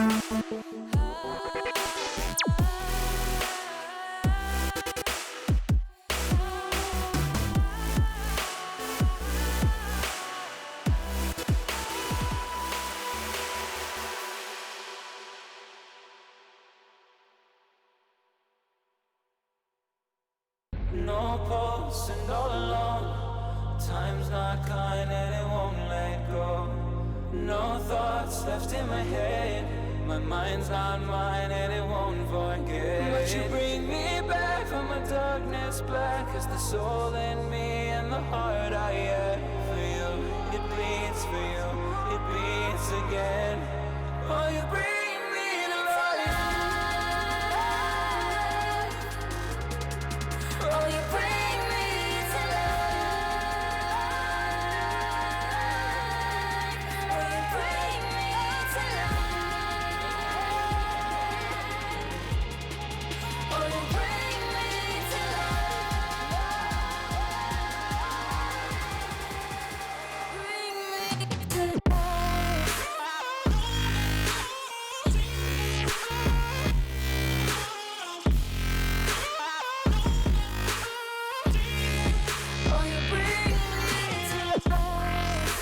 No pulse and all alone. Time's not kind and it won't let go. No thoughts left in my head. My mind's not mine and it won't forget. But you bring me back from my darkness black. 'Cause the soul in me and the heart I have for you, it bleeds for you, it beats again. Oh, you bring me to life. Oh, you bring me to life. Oh, you bring me to life. Oh, you bring me to life. Bring me to oh, you bring me to life.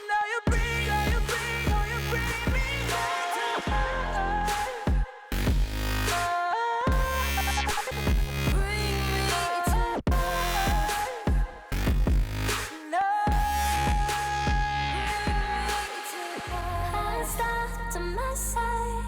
Now you bring, oh, you bring, oh, you bring me back to life. Bring me to life. No. I stopped on my side,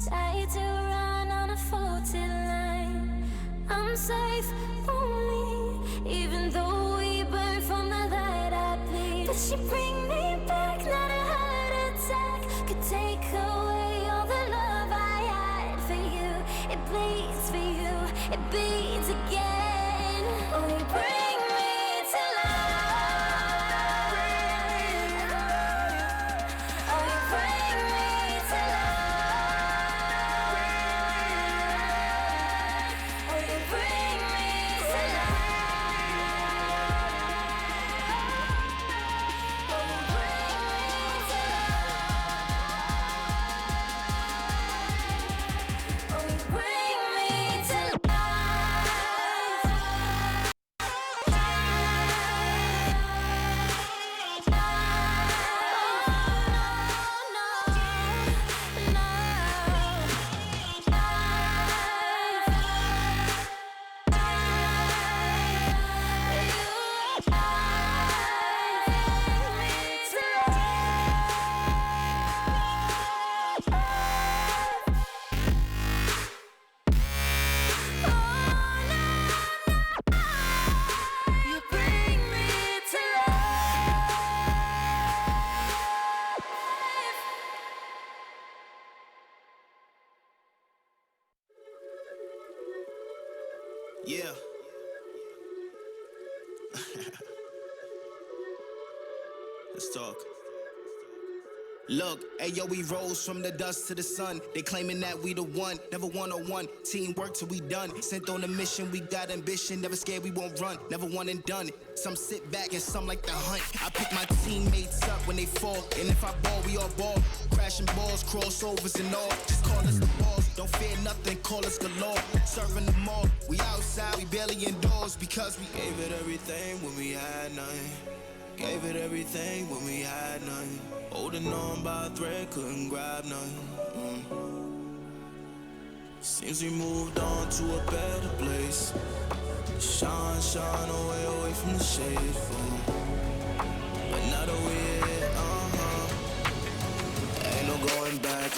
tried to run on a faulty line. I'm safe, only, even though we burn from the light I bleed. But she bring me back, not a heart attack could take away all the love I had for you. It bleeds for you, it bleeds again. Oh, you bring me to life. Oh, you bring me to life. Oh, you bring me to life. Oh, you bring me to life. Oh, you bring me to you bring me to life. Yeah. Let's talk. Look, ayo, we rose from the dust to the sun. They claiming that we the one, never one-on-one. Teamwork till we done. Sent on a mission, we got ambition. Never scared, we won't run. Never one and done. Some sit back and some like the hunt. I pick my teammates up when they fall. And if I ball, we all ball. Crashing balls, crossovers and all. Just call us the balls. Don't fear nothing, call us galore. Serving them all. We outside, we barely indoors. Because we gave it everything when we had nothing. Gave it everything when we had nothing. Holding on by a thread, couldn't grab nothing. Seems we moved on to a better place. Shine, shine away from the shade. But now that we're here, ain't no going back.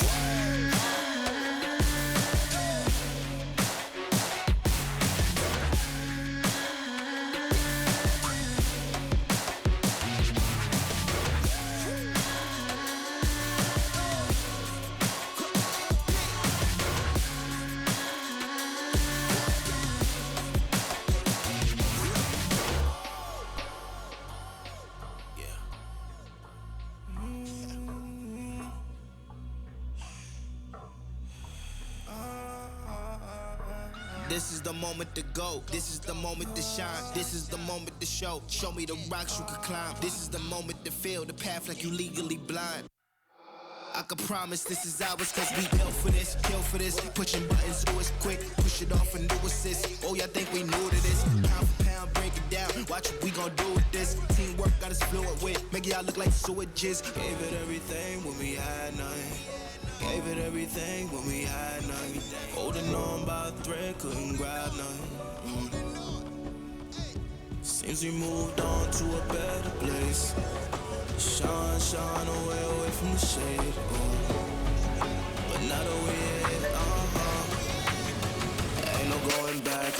This is the moment to go. This is the moment to shine. This is the moment to show. Show me the rocks you could climb. This is the moment to feel the path like you legally blind. I can promise this is ours cause we built for this, kill for this. Pushing buttons, do it quick, push it off and do assist. Oh, y'all think we new to this? Pound for pound, break it down. Watch what we gon' do with this. Teamwork got us fluent with. Make y'all look like switches. Gave it everything when we had nothing. Gave it everything when we had nothing. Holding on by a thread, couldn't grab nothing. Seems we moved on to a better place. Shine, shine away from the shade. But now that we're here, ain't no going back.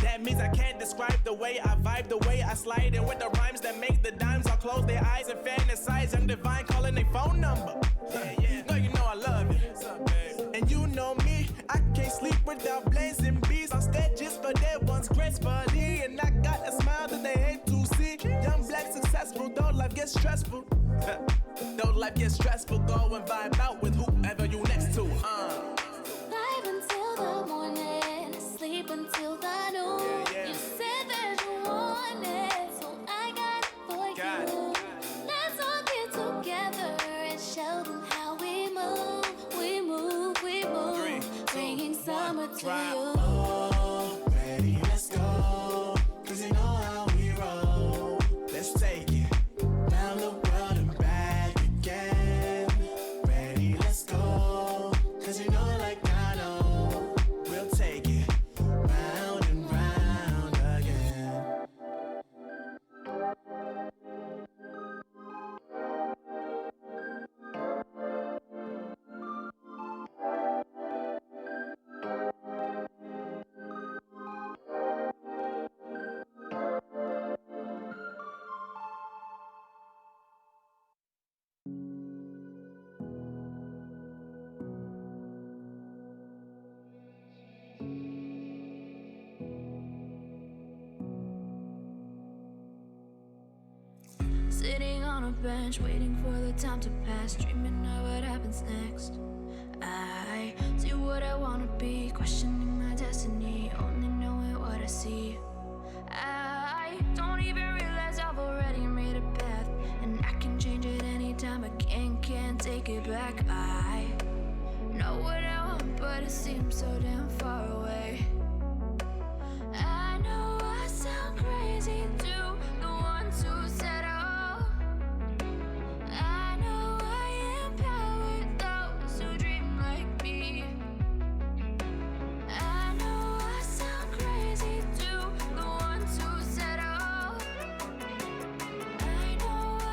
That means I can't describe the way I vibe, the way I slide, and with the rhymes that make the dimes all close their eyes and fantasize. I'm divine, calling their phone number. No, you know I love you. And you know me, I can't sleep without blazing beats on stages for their ones gracefully. And I got a smile that they hate to see. Young, black, successful, though life gets stressful. Though life gets stressful, go and vibe out with whoever you next to. Live until the morning, sleep until the noon. You said that you want it, so I got it for you. Let's all get together and show them how we move. We move, we move. 3, 2, bringing summer to you. Oh, ready, let's go. Cause you know how we roll. Let's take it round the world and back again. Ready, let's go. Cause you know like I know, we'll take it round and round again. Sitting on a bench, waiting for the time to pass, dreaming of what happens next. I see what I want. questioning my destiny, only knowing what I see. I don't even realize I've already made a path, and I can change it anytime. I can't take it back. I know what I want, but it seems so damn far away. I know I sound crazy to the ones who said oh. I know I empower those who dream like me. I know I sound crazy to the ones who said oh. I know I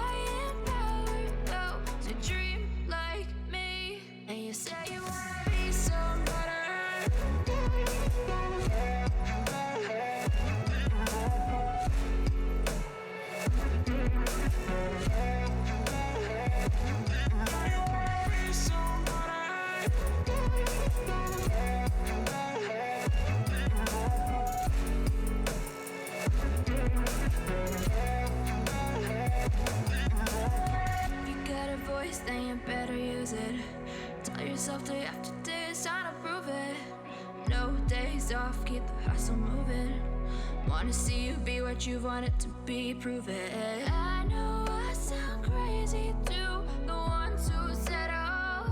empower those who dream like me. And you say you wanna be somebody. Then you better use it. Tell yourself day after day it's time to prove it. No days off, keep the hustle moving. Wanna see you be what you want it to be, prove it. I know I sound crazy to the ones who said oh.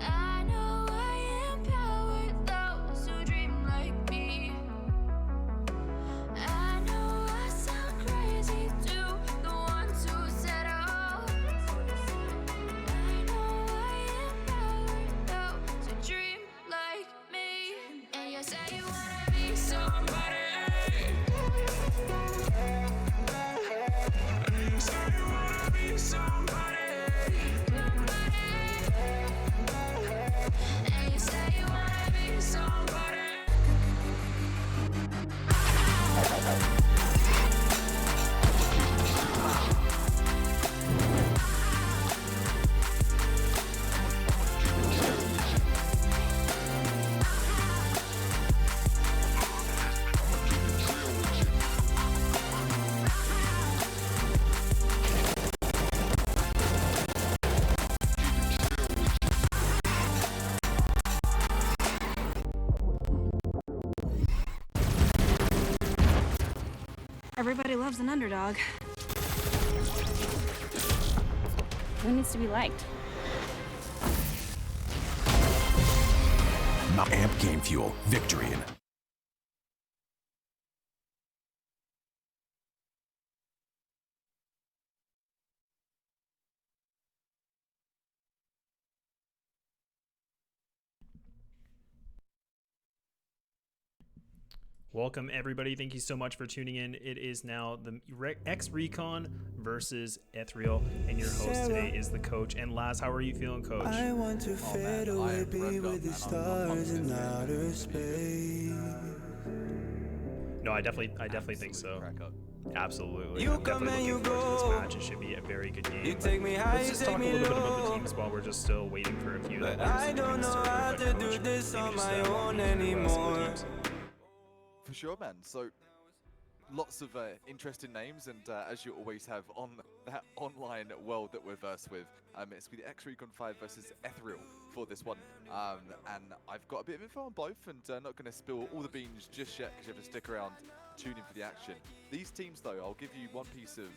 I know I empower those who dream like me. I know I sound crazy to the ones who said oh. Dream like me, and you say you wanna be somebody. And you say you wanna be somebody. And you say you wanna be somebody. Everybody loves an underdog. Who needs to be liked? Amp Game Fuel, Victorian. Welcome, everybody. Thank you so much for tuning in. It is now the Ex-Recon versus Ethereal, and your host today is the coach. And Laz, how are you feeling, coach? I want to fade away, be with the stars in outer space. No, I definitely think so. Absolutely. You I'm come definitely and looking you forward to go. this match. It should be a very good game. You take me high, Let's you just take talk a me little bit about the low. teams while we're just still waiting for a few But players I to join don't the know server. how But to coach, do this maybe on just, my walk own me through some of the anymore. teams. For sure, man. So lots of interesting names, and as you always have on that online world that we're versed with, it's with Ex-Recon5 versus Ethereal for this one. And I've got a bit of info on both, and not going to spill all the beans just yet because you have to stick around, tune in for the action. These teams, though, I'll give you one piece of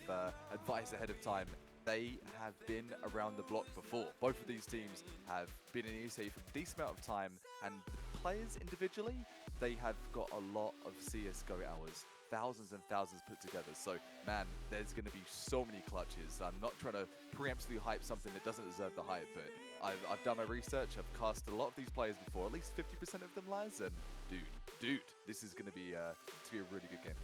advice ahead of time. They have been around the block before. Both of these teams have been in ESA for a decent amount of time, and players individually, they have got a lot of CSGO hours. Thousands and thousands put together. So, man, there's going to be so many clutches. I'm not trying to preemptively hype something that doesn't deserve the hype, but I've done my research. I've cast a lot of these players before, at least 50% of them, Laz, and dude, this is going to be a really good game.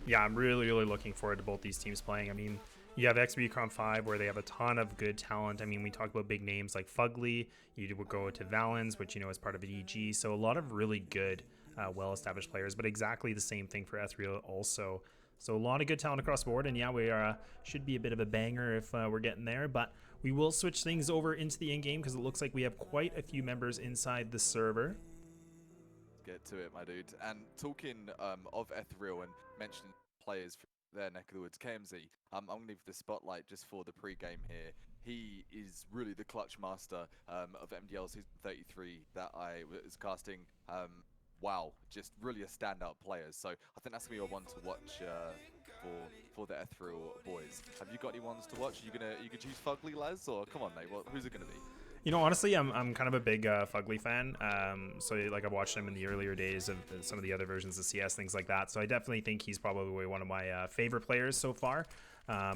Yeah, I'm really looking forward to both these teams playing. I mean, you have Ex-Recon5 where they have a ton of good talent. I mean, we talk about big names like Fugly. You would go to Valens, which, you know, is part of an EG. So a lot of really good, well-established players, but exactly the same thing for Ethereal also. So a lot of good talent across the board. And yeah, we should be a bit of a banger if we're getting there. But we will switch things over into the in-game because it looks like we have quite a few members inside the server. Get to it, my dude. And talking of Ethereal and mentioning players from their neck of the woods, KMZ, I'm going to leave the spotlight just for the pre-game here. he is really the clutch master of MDL Season 33 that I was casting. Wow, just really a standout player. So I think that's gonna be a one to watch for the Ethereal boys. Have you got any ones to watch? You gonna choose Fugly, Laz, or come on, mate? Who's it gonna be? You know, honestly, I'm kind of a big Fugly fan. So like I've watched him in the earlier days of some of the other versions of CS, things like that. So I definitely think he's probably one of my favorite players so far.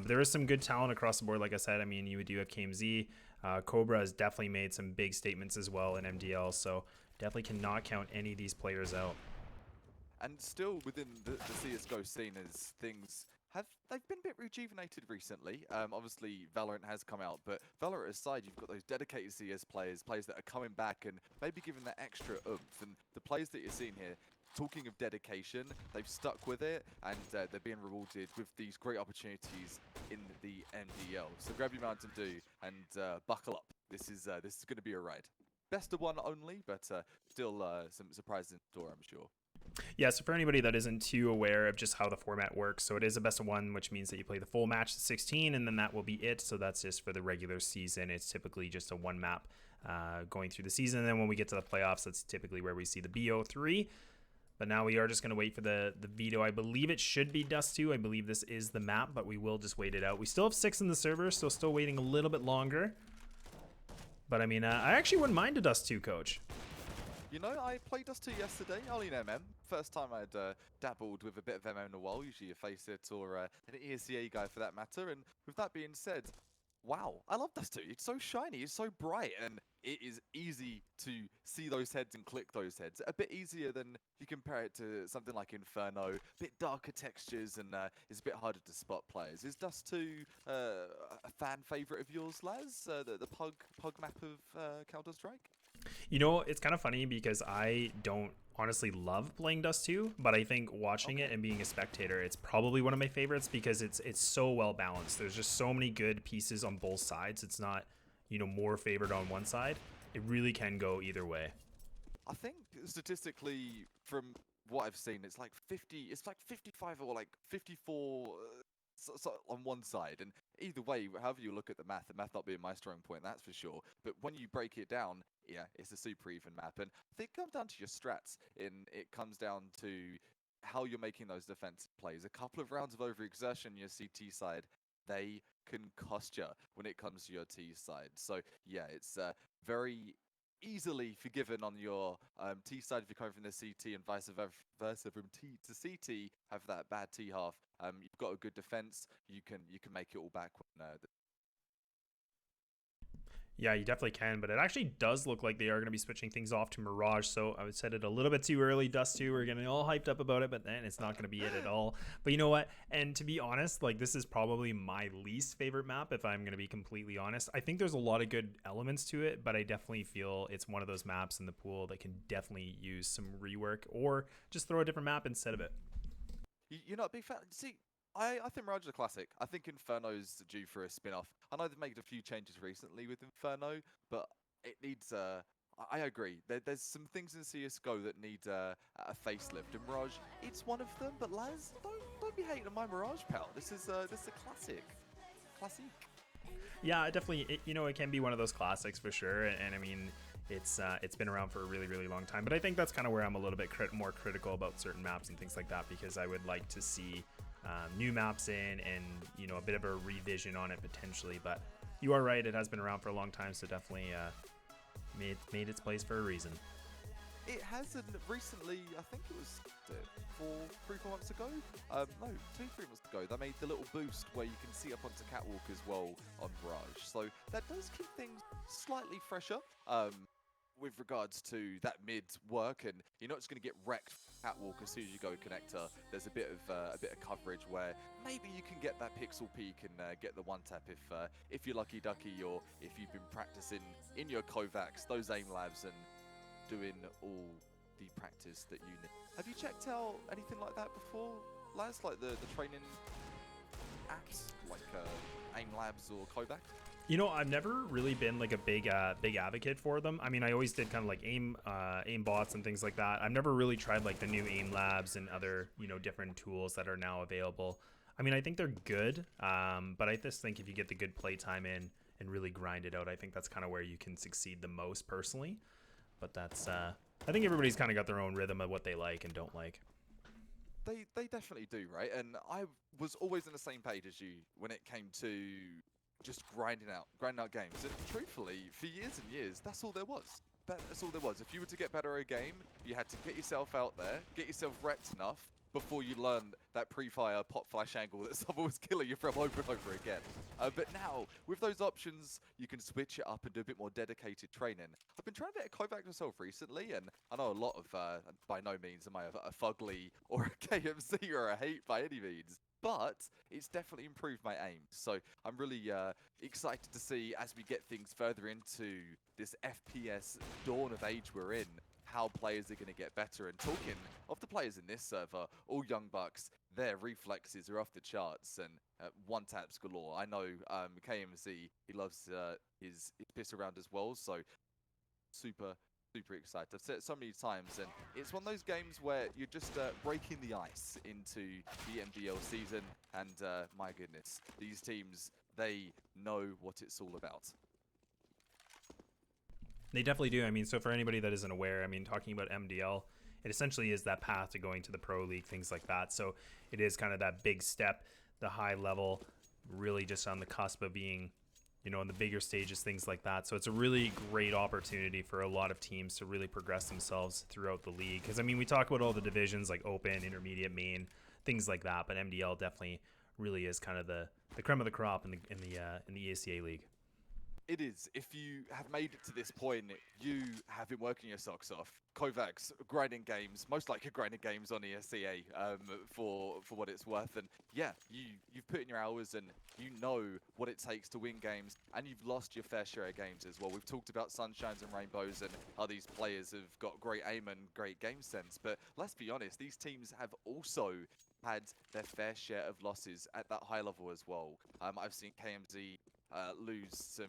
There is some good talent across the board. Like I said, I mean, you do have KMZ. Cobra has definitely made some big statements as well in MDL. So definitely cannot count any of these players out. And still within the CSGO scene, as things they've been a bit rejuvenated recently. Obviously, Valorant has come out, but Valorant aside, you've got those dedicated CS players that are coming back and maybe giving that extra oomph. And the players that you're seeing here, talking of dedication, they've stuck with it, and they're being rewarded with these great opportunities in the MDL. So grab your Mountain Dew and buckle up. This is going to be a ride. Best of one only, but still some surprises in store, I'm sure. Yeah, so for anybody that isn't too aware of just how the format works, so it is a best of one, which means that you play the full match to 16, and then that will be it. So that's just for the regular season. It's typically just a one map going through the season. And then when we get to the playoffs, that's typically where we see the BO3. But now we are just going to wait for the veto. I believe it should be Dust 2. I believe this is the map, but we will just wait it out. We still have 6 in the server, so still waiting a little bit longer. But I mean, I actually wouldn't mind a Dust 2, coach. You know, I played Dust 2 yesterday, only in MM. First time I'd dabbled with a bit of MM in a while, usually a Faceit or an ESEA guy for that matter. And with that being said, wow, I love Dust 2. It's so shiny, it's so bright, and it is easy to see those heads and click those heads. A bit easier than you compare it to something like Inferno, a bit darker textures, and it's a bit harder to spot players. Is Dust 2 a fan favorite of yours, Laz? The pug map of Counter-Strike? You know, it's kind of funny because I don't honestly love playing Dust 2, but I think watching it and being a spectator, it's probably one of my favorites because it's so well balanced. There's just so many good pieces on both sides. It's not, you know, more favored on one side. It really can go either way. I think statistically, from what I've seen, it's like 55 or like 54 so on one side, and either way, however you look at the math not being my strong point, that's for sure. But when you break it down, yeah, it's a super even map, and I think it comes down to your strats. It comes down to how you're making those defensive plays. A couple of rounds of overexertion, your CT side, they can cost you when it comes to your T side. So yeah, it's very easily forgiven on your T side if you're coming from the CT, and vice versa from T to CT. Have that bad T half. You've got a good defense. You can make it all back when Yeah, you definitely can, but it actually does look like they are going to be switching things off to Mirage, so I would said it a little bit too early, Dust 2. We're getting all hyped up about it, but then it's not going to be it at all. But you know what? And to be honest, like, this is probably my least favorite map, if I'm going to be completely honest. I think there's a lot of good elements to it, but I definitely feel it's one of those maps in the pool that can definitely use some rework, or just throw a different map instead of it. You're not a big fan? See, I think Mirage is a classic. I think Inferno's due for a spin-off. I know they've made a few changes recently with Inferno, but it needs I agree. There's some things in CSGO that need a facelift, and Mirage, it's one of them. But Laz, don't be hating on my Mirage, pal. This is a classic. Classic. Yeah, definitely. It can be one of those classics for sure. And I mean, it's been around for a really, really long time. But I think that's kind of where I'm a little bit more critical about certain maps and things like that, because I would like to see new maps in, and a bit of a revision on it potentially. But you are right, it has been around for a long time, so definitely made its place for a reason. It hasn't recently. I think it was 3-4 months ago. No, 2-3 months ago. They made the little boost where you can see up onto Catwalk as well on Mirage. So that does keep things slightly fresher. With regards to that mid work, and you're not just going to get wrecked Catwalk as soon as you go connector. There's a bit of coverage where maybe you can get that pixel peak and get the one tap if you're lucky ducky, or if you've been practicing in your Kovacs, those aim labs, and doing all the practice that you need. Have you checked out anything like that before, Laz? Like the training apps, like aim labs or Kovac? I've never really been like a big advocate for them. I mean, I always did kind of like aim bots and things like that. I've never really tried like the new aim labs and other, different tools that are now available. I mean, I think they're good, but I just think if you get the good play time in and really grind it out. I think that's kind of where you can succeed the most personally. But that's I think everybody's kind of got their own rhythm of what they like and don't like. They definitely do, right? And I was always on the same page as you when it came to just grinding out games. And truthfully, for years and years, that's all there was. That's all there was. If you were to get better at a game, you had to get yourself out there, get yourself repped enough before you learned that pre-fire pop flash angle that someone was killing you from over and over again. But now, with those options, you can switch it up and do a bit more dedicated training. I've been trying a bit of Kovac myself recently, and I know a lot of, by no means am I a fugly or a KMC or a hate by any means, but it's definitely improved my aim. So I'm really excited to see, as we get things further into this FPS dawn of age we're in, how players are going to get better. And talking of the players in this server, all young bucks, their reflexes are off the charts and one taps galore. I know KMZ, he loves his piss around as well, so super excited. I've said it so many times, and it's one of those games where you're just breaking the ice into the MDL season, and my goodness, these teams, they know what it's all about. They definitely do. I mean, so for anybody that isn't aware, I mean, talking about MDL, it essentially is that path to going to the Pro League, things like that. So it is kind of that big step, the high level, really just on the cusp of being, you know, in the bigger stages, things like that. So it's a really great opportunity for a lot of teams to really progress themselves throughout the league. Because, I mean, we talk about all the divisions like Open, Intermediate, Main, things like that, but MDL definitely really is kind of the creme of the crop in the ESCA league. It is. If you have made it to this point, you have been working your socks off. Kovac's grinding games, most likely grinding games on ESCA for what it's worth. And yeah, you've put in your hours and you know what it takes to win games, and you've lost your fair share of games as well. We've talked about sunshines and rainbows and how these players have got great aim and great game sense. But let's be honest, these teams have also had their fair share of losses at that high level as well. I've seen KMZ lose some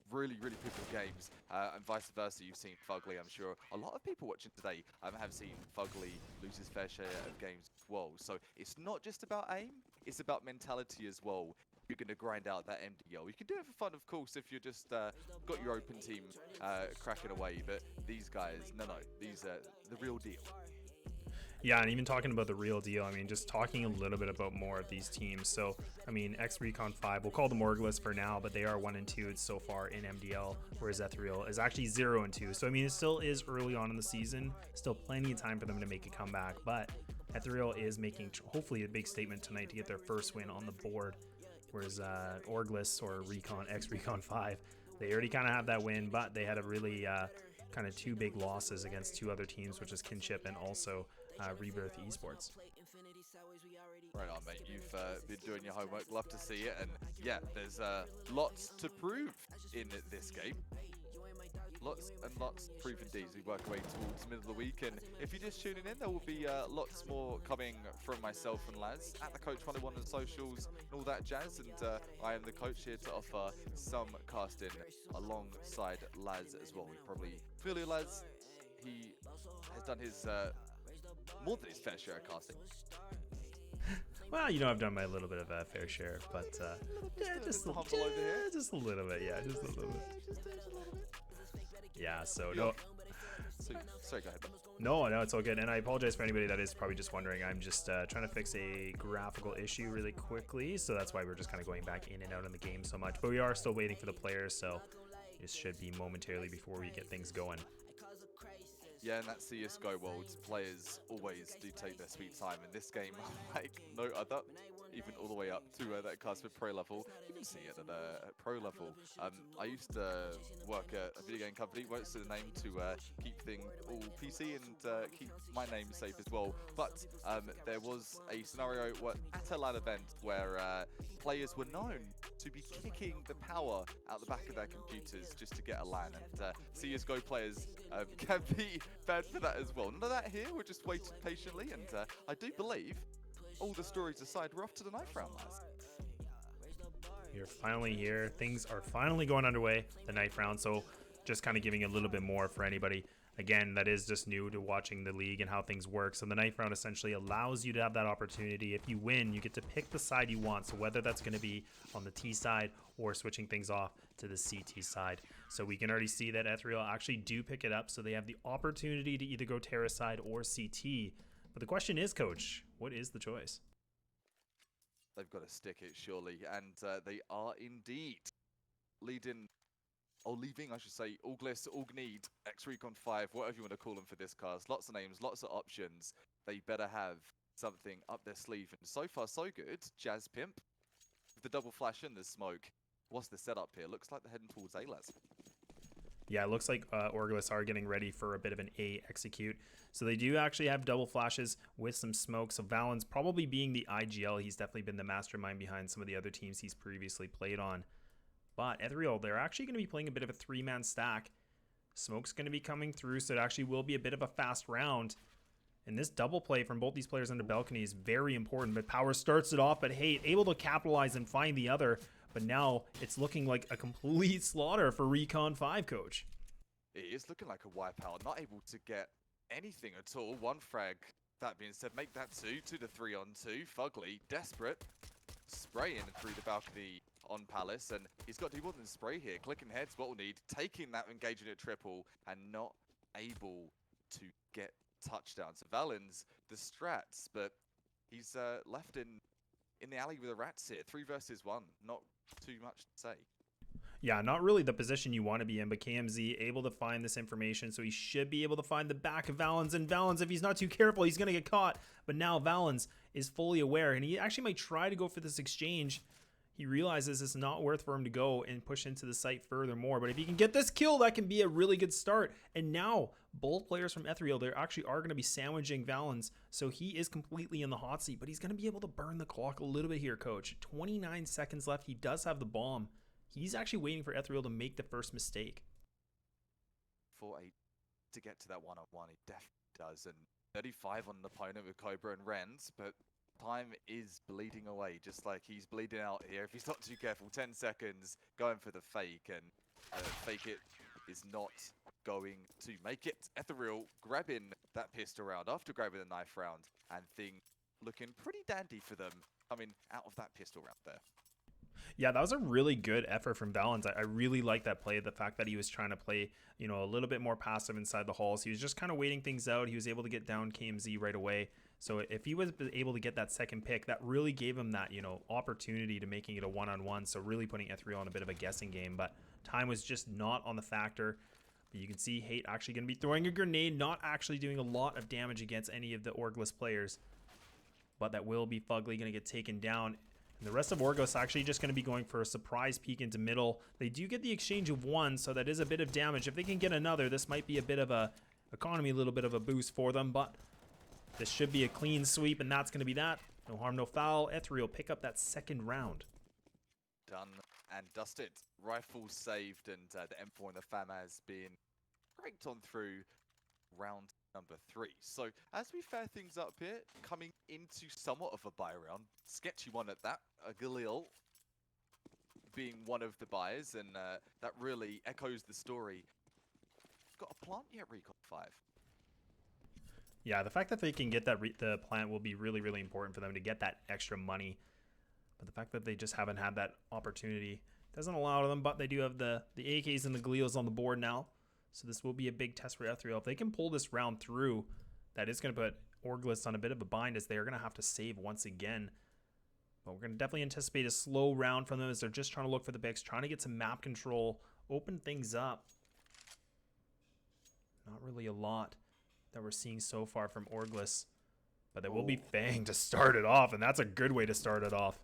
really pivotal games, and vice versa. You've seen Fugly, I'm sure a lot of people watching today have seen Fugly lose his fair share of games as well. So it's not just about aim, it's about mentality as well. You're going to grind out that MDL. You can do it for fun, of course, if you're just got your open team cracking away, but these guys, no, these are the real deal. Yeah, and even talking about the real deal, I mean, just talking a little bit about more of these teams. So, I mean, Ex-Recon5, we'll call them Orgless for now, but they are 1-2 so far in MDL, whereas Ethereal is actually 0-2. So, I mean, it still is early on in the season, still plenty of time for them to make a comeback, but Ethereal is making, hopefully, a big statement tonight to get their first win on the board, whereas Orgless or Ex-Recon5, they already kind of have that win, but they had a really kind of two big losses against two other teams, which is Kinship and also Rebirth Esports. Right on, mate. You've been doing your homework. Love to see it. And yeah, there's lots to prove in this game. Lots and lots to prove indeed as we work away towards the middle of the week. And if you're just tuning in, there will be lots more coming from myself and Laz at the Coach 101 on socials and all that jazz. And I am the coach here to offer some casting alongside Laz as well. We probably feel you, Laz. He has done his more than his fair share of casting. Well, you know, I've done my little bit of a fair share, but just a little bit, just a little bit. Yeah, so no. Sorry, go ahead. No, it's all good. And I apologize for anybody that is probably just wondering. I'm just trying to fix a graphical issue really quickly, so that's why we're just kind of going back in and out in the game so much. But we are still waiting for the players, so this should be momentarily before we get things going. Yeah, and that CSGO world, players always do take their sweet time. In this game, like no other, even all the way up to that cusp of pro level. You can see it at pro level. I used to work at a video game company, won't say the name, to keep things all PC and keep my name safe as well. But there was a scenario at a LAN event where players were known to be kicking the power out the back of their computers just to get a LAN. And CSGO players can be bad for that as well. None of that here, we're just waiting patiently, and I do believe, all the stories aside, we're off to the knife round, lads. You're finally here. Things are finally going underway, the knife round. So just kind of giving a little bit more for anybody Again, that is just new to watching the league and how things work. So the knife round essentially allows you to have that opportunity. If you win, you get to pick the side you want. So whether that's going to be on the T side or switching things off to the CT side. So we can already see that Ethereal actually do pick it up. So they have the opportunity to either go Terra side or CT. But the question is, Coach, what is the choice? They've got to stick it, surely. And they are indeed leaving, I should say, Auglis, Augneed, Ex-Recon5, whatever you want to call them for this cast. Lots of names, lots of options. They better have something up their sleeve. And so far, so good. Jazz Pimp, with the double flash and the smoke. What's the setup here? Looks like they're heading towards A-Laz. Yeah, it looks like Orglis are getting ready for a bit of an A execute. So they do actually have double flashes with some smoke. So Valen's probably being the IGL. He's definitely been the mastermind behind some of the other teams he's previously played on. But Ethereal, they're actually going to be playing a bit of a 3-man stack. Smoke's going to be coming through, so it actually will be a bit of a fast round. And this double play from both these players on the balcony is very important. But Power starts it off, but Hate able to capitalize and find the other. But now it's looking like a complete slaughter for Recon 5, Coach. It is looking like a wipeout, not able to get anything at all. One frag, that being said, make that 2 to the 3-on-2. Fugly, desperate, spraying through the balcony on Palace, and he's got to do more than spray here. Clicking heads, what we'll need, taking that engagement at triple, and not able to get touchdowns. So Valen's the strats, but he's left in the alley with the rats here. 3 versus 1, not too much to say. Yeah, not really the position you want to be in, but KMZ able to find this information, so he should be able to find the back of Valens. And Valens, if he's not too careful, he's going to get caught. But now Valens is fully aware, and he actually might try to go for this exchange. He realizes it's not worth for him to go and push into the site furthermore. But if he can get this kill, that can be a really good start. And now, both players from Ethereal, they actually are going to be sandwiching Valens. So he is completely in the hot seat, but he's going to be able to burn the clock a little bit here, Coach. 29 seconds left. He does have the bomb. He's actually waiting for Ethereal to make the first mistake. 4-8 to get to that one-on-one, he definitely does. And 35 on an opponent with Cobra and Rens, but time is bleeding away, just like he's bleeding out here. If he's not too careful, 10 seconds, going for the fake, and fake it is not going to make it. Ethereal grabbing that pistol round after grabbing the knife round, and thing looking pretty dandy for them coming out of that pistol round there. Yeah, that was a really good effort from Valens. I really like that play. The fact that he was trying to play, you know, a little bit more passive inside the halls. He was just kind of waiting things out. He was able to get down KMZ right away. So if he was able to get that second pick, that really gave him that, you know, opportunity to making it a one-on-one. So really putting Ethereal in a bit of a guessing game. But time was just not on the factor. But you can see Hate actually going to be throwing a grenade, not actually doing a lot of damage against any of the Orglis players. But that will be Fugly going to get taken down. And the rest of Orglis actually just going to be going for a surprise peek into middle. They do get the exchange of 1, so that is a bit of damage. If they can get another, this might be a bit of a economy, a little bit of a boost for them. But this should be a clean sweep, and that's going to be that. No harm, no foul. Ethereal pick up that second round. Done and dusted. Rifles saved, and the M4 and the FAMAS being raked on through round number 3. So as we fair things up here, coming into somewhat of a buy round, sketchy one at that, Galil being one of the buyers, and that really echoes the story. Got a plant yet, Recon 5? Yeah, the fact that they can get that the plant will be really, really important for them to get that extra money. But the fact that they just haven't had that opportunity doesn't allow them. But they do have the AKs and the Glios on the board now. So this will be a big test for Ethereal. If they can pull this round through, that is going to put Orglis on a bit of a bind, as they are going to have to save once again. But we're going to definitely anticipate a slow round from them, as they're just trying to look for the picks, trying to get some map control, open things up. Not really a lot that we're seeing so far from Orglis. But there will be Fang to start it off, and that's a good way to start it off.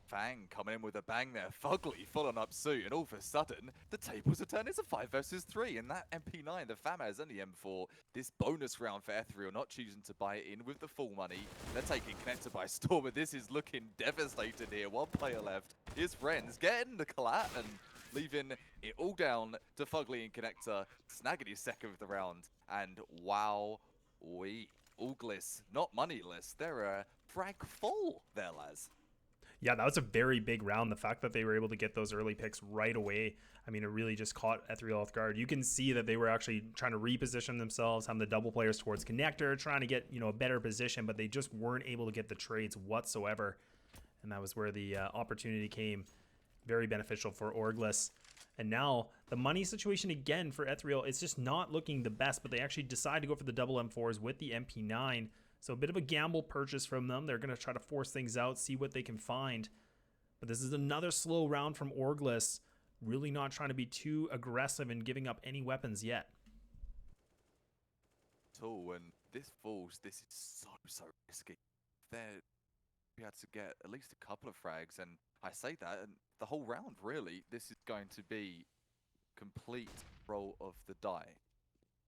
Fang coming in with a bang there. Fugly following up soon, and all of a sudden, the tables are turned. It's a 5 versus 3, and that MP9, the FAMAS and the M4, this bonus round for Ethereal, not choosing to buy it in with the full money. They're taking Connector by storm, but this is looking devastated here. One player left. His friends getting the collab and leaving it all down to Fugly and Connector, snagging his second of the round. And wow, Orglis, not moneyless. They're frag full there, lads. Yeah, that was a very big round. The fact that they were able to get those early picks right away, I mean, it really just caught Ethereal off guard. You can see that they were actually trying to reposition themselves, having the double players towards connector, trying to get, you know, a better position, but they just weren't able to get the trades whatsoever. And that was where the opportunity came. Very beneficial for Orgless. And now the money situation again for Ethereal, it's just not looking the best, but they actually decide to go for the double M4s with the MP9. So a bit of a gamble purchase from them. They're going to try to force things out, see what they can find. But this is another slow round from Orgless. Really not trying to be too aggressive and giving up any weapons yet. And this falls, this is so risky. They're be able to get at least a couple of frags, and I say that, and the whole round really, this is going to be complete roll of the die.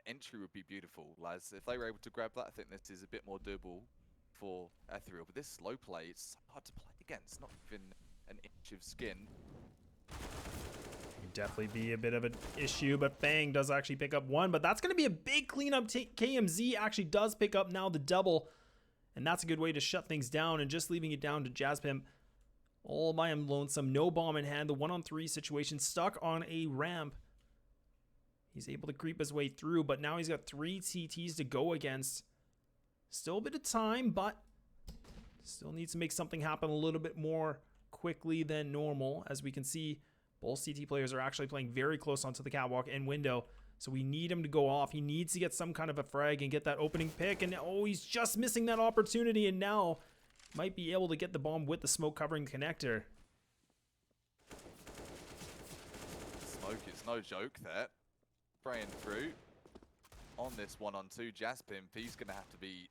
Entry would be beautiful, lads. If they were able to grab that, I think this is a bit more doable for Ethereal. But this slow play, it's hard to play against. Not even an inch of skin. Could definitely be a bit of an issue, but Fang does actually pick up one. But that's going to be a big cleanup. KMZ actually does pick up now the double. And that's a good way to shut things down, and just leaving it down to Jazzpimp all by him lonesome. No bomb in hand. The 1-on-3 situation, stuck on a ramp. He's able to creep his way through, but now he's got 3 CTs to go against. Still a bit of time, but still needs to make something happen a little bit more quickly than normal. As we can see, both CT players are actually playing very close onto the catwalk and window. So we need him to go off. He needs to get some kind of a frag and get that opening pick. And oh, he's just missing that opportunity. And now might be able to get the bomb with the smoke covering connector. Smoke is no joke there. Spraying through on this 1-on-2. Jazzpimp, he's going to have to be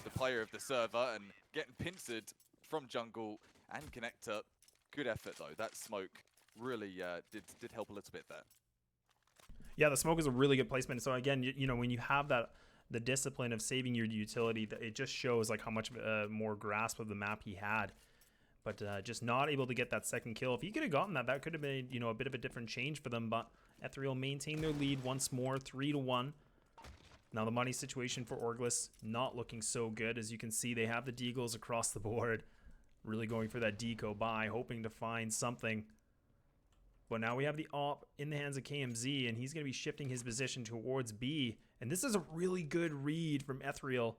the player of the server, and getting pincered from jungle and connector. Good effort though. That smoke really did help a little bit there. Yeah, the smoke is a really good placement. So again, you know, when you have that, the discipline of saving your utility, it just shows like how much more grasp of the map he had. But just not able to get that second kill. If he could have gotten that, that could have been, you know, a bit of a different change for them. But Ethereal maintain their lead once more, 3-1. Now the money situation for Orgless not looking so good. As you can see, they have the deagles across the board. Really going for that deco buy, hoping to find something. But now we have the op in the hands of KMZ, and he's going to be shifting his position towards B. And this is a really good read from Ethereal.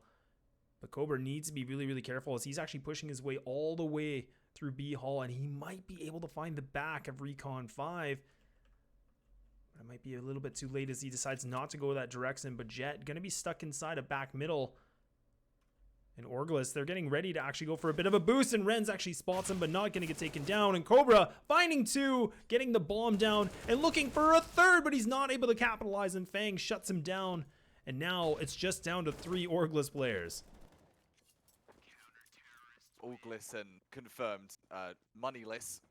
But Cobra needs to be really, really careful, as he's actually pushing his way all the way through B Hall, and he might be able to find the back of Recon 5. But it might be a little bit too late as he decides not to go that direction. But Jet going to be stuck inside a back middle. And Orgless, they're getting ready to actually go for a bit of a boost, and Renz actually spots him, but not going to get taken down. And Cobra finding 2, getting the bomb down, and looking for a third, but he's not able to capitalize, and Fang shuts him down. And now it's just down to 3 Orgless players. Orgless and confirmed moneyless,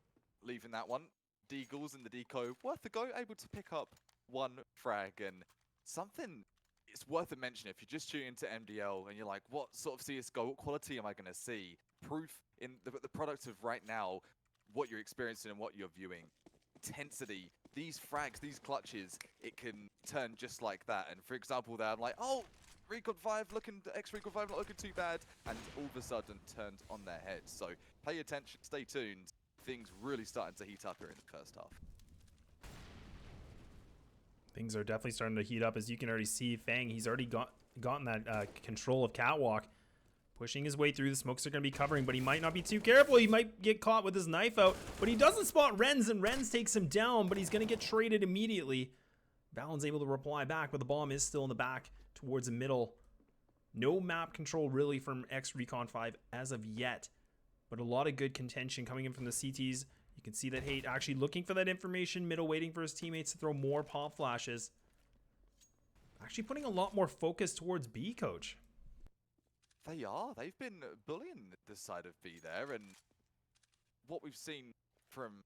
leaving that one. Deagles in the deco, worth a go, able to pick up 1 frag, and something it's worth a mention. If you just tune into MDL and you're like, what sort of CSGO quality am I going to see? Proof in the product of right now, what you're experiencing and what you're viewing. Intensity, these frags, these clutches, it can turn just like that. And for example there, I'm like, oh, Ex-Recon5 not looking too bad, and all of a sudden turned on their heads. So pay attention, stay tuned. Things really starting to heat up here in the first half. Things are definitely starting to heat up, as you can already see. Fang, he's already gotten that control of catwalk, pushing his way through. The smokes are going to be covering, but he might not be too careful. He might get caught with his knife out, but he doesn't spot Renz, and Renz takes him down, but he's going to get traded immediately. Valen's able to reply back, but the bomb is still in the back towards the middle. No map control really from Ex-Recon5 as of yet, but a lot of good contention coming in from the CTs. You can see that Hate actually looking for that information, middle waiting for his teammates to throw more pop flashes. Actually putting a lot more focus towards B, Coach. They are. They've been bullying this side of B there, and what we've seen from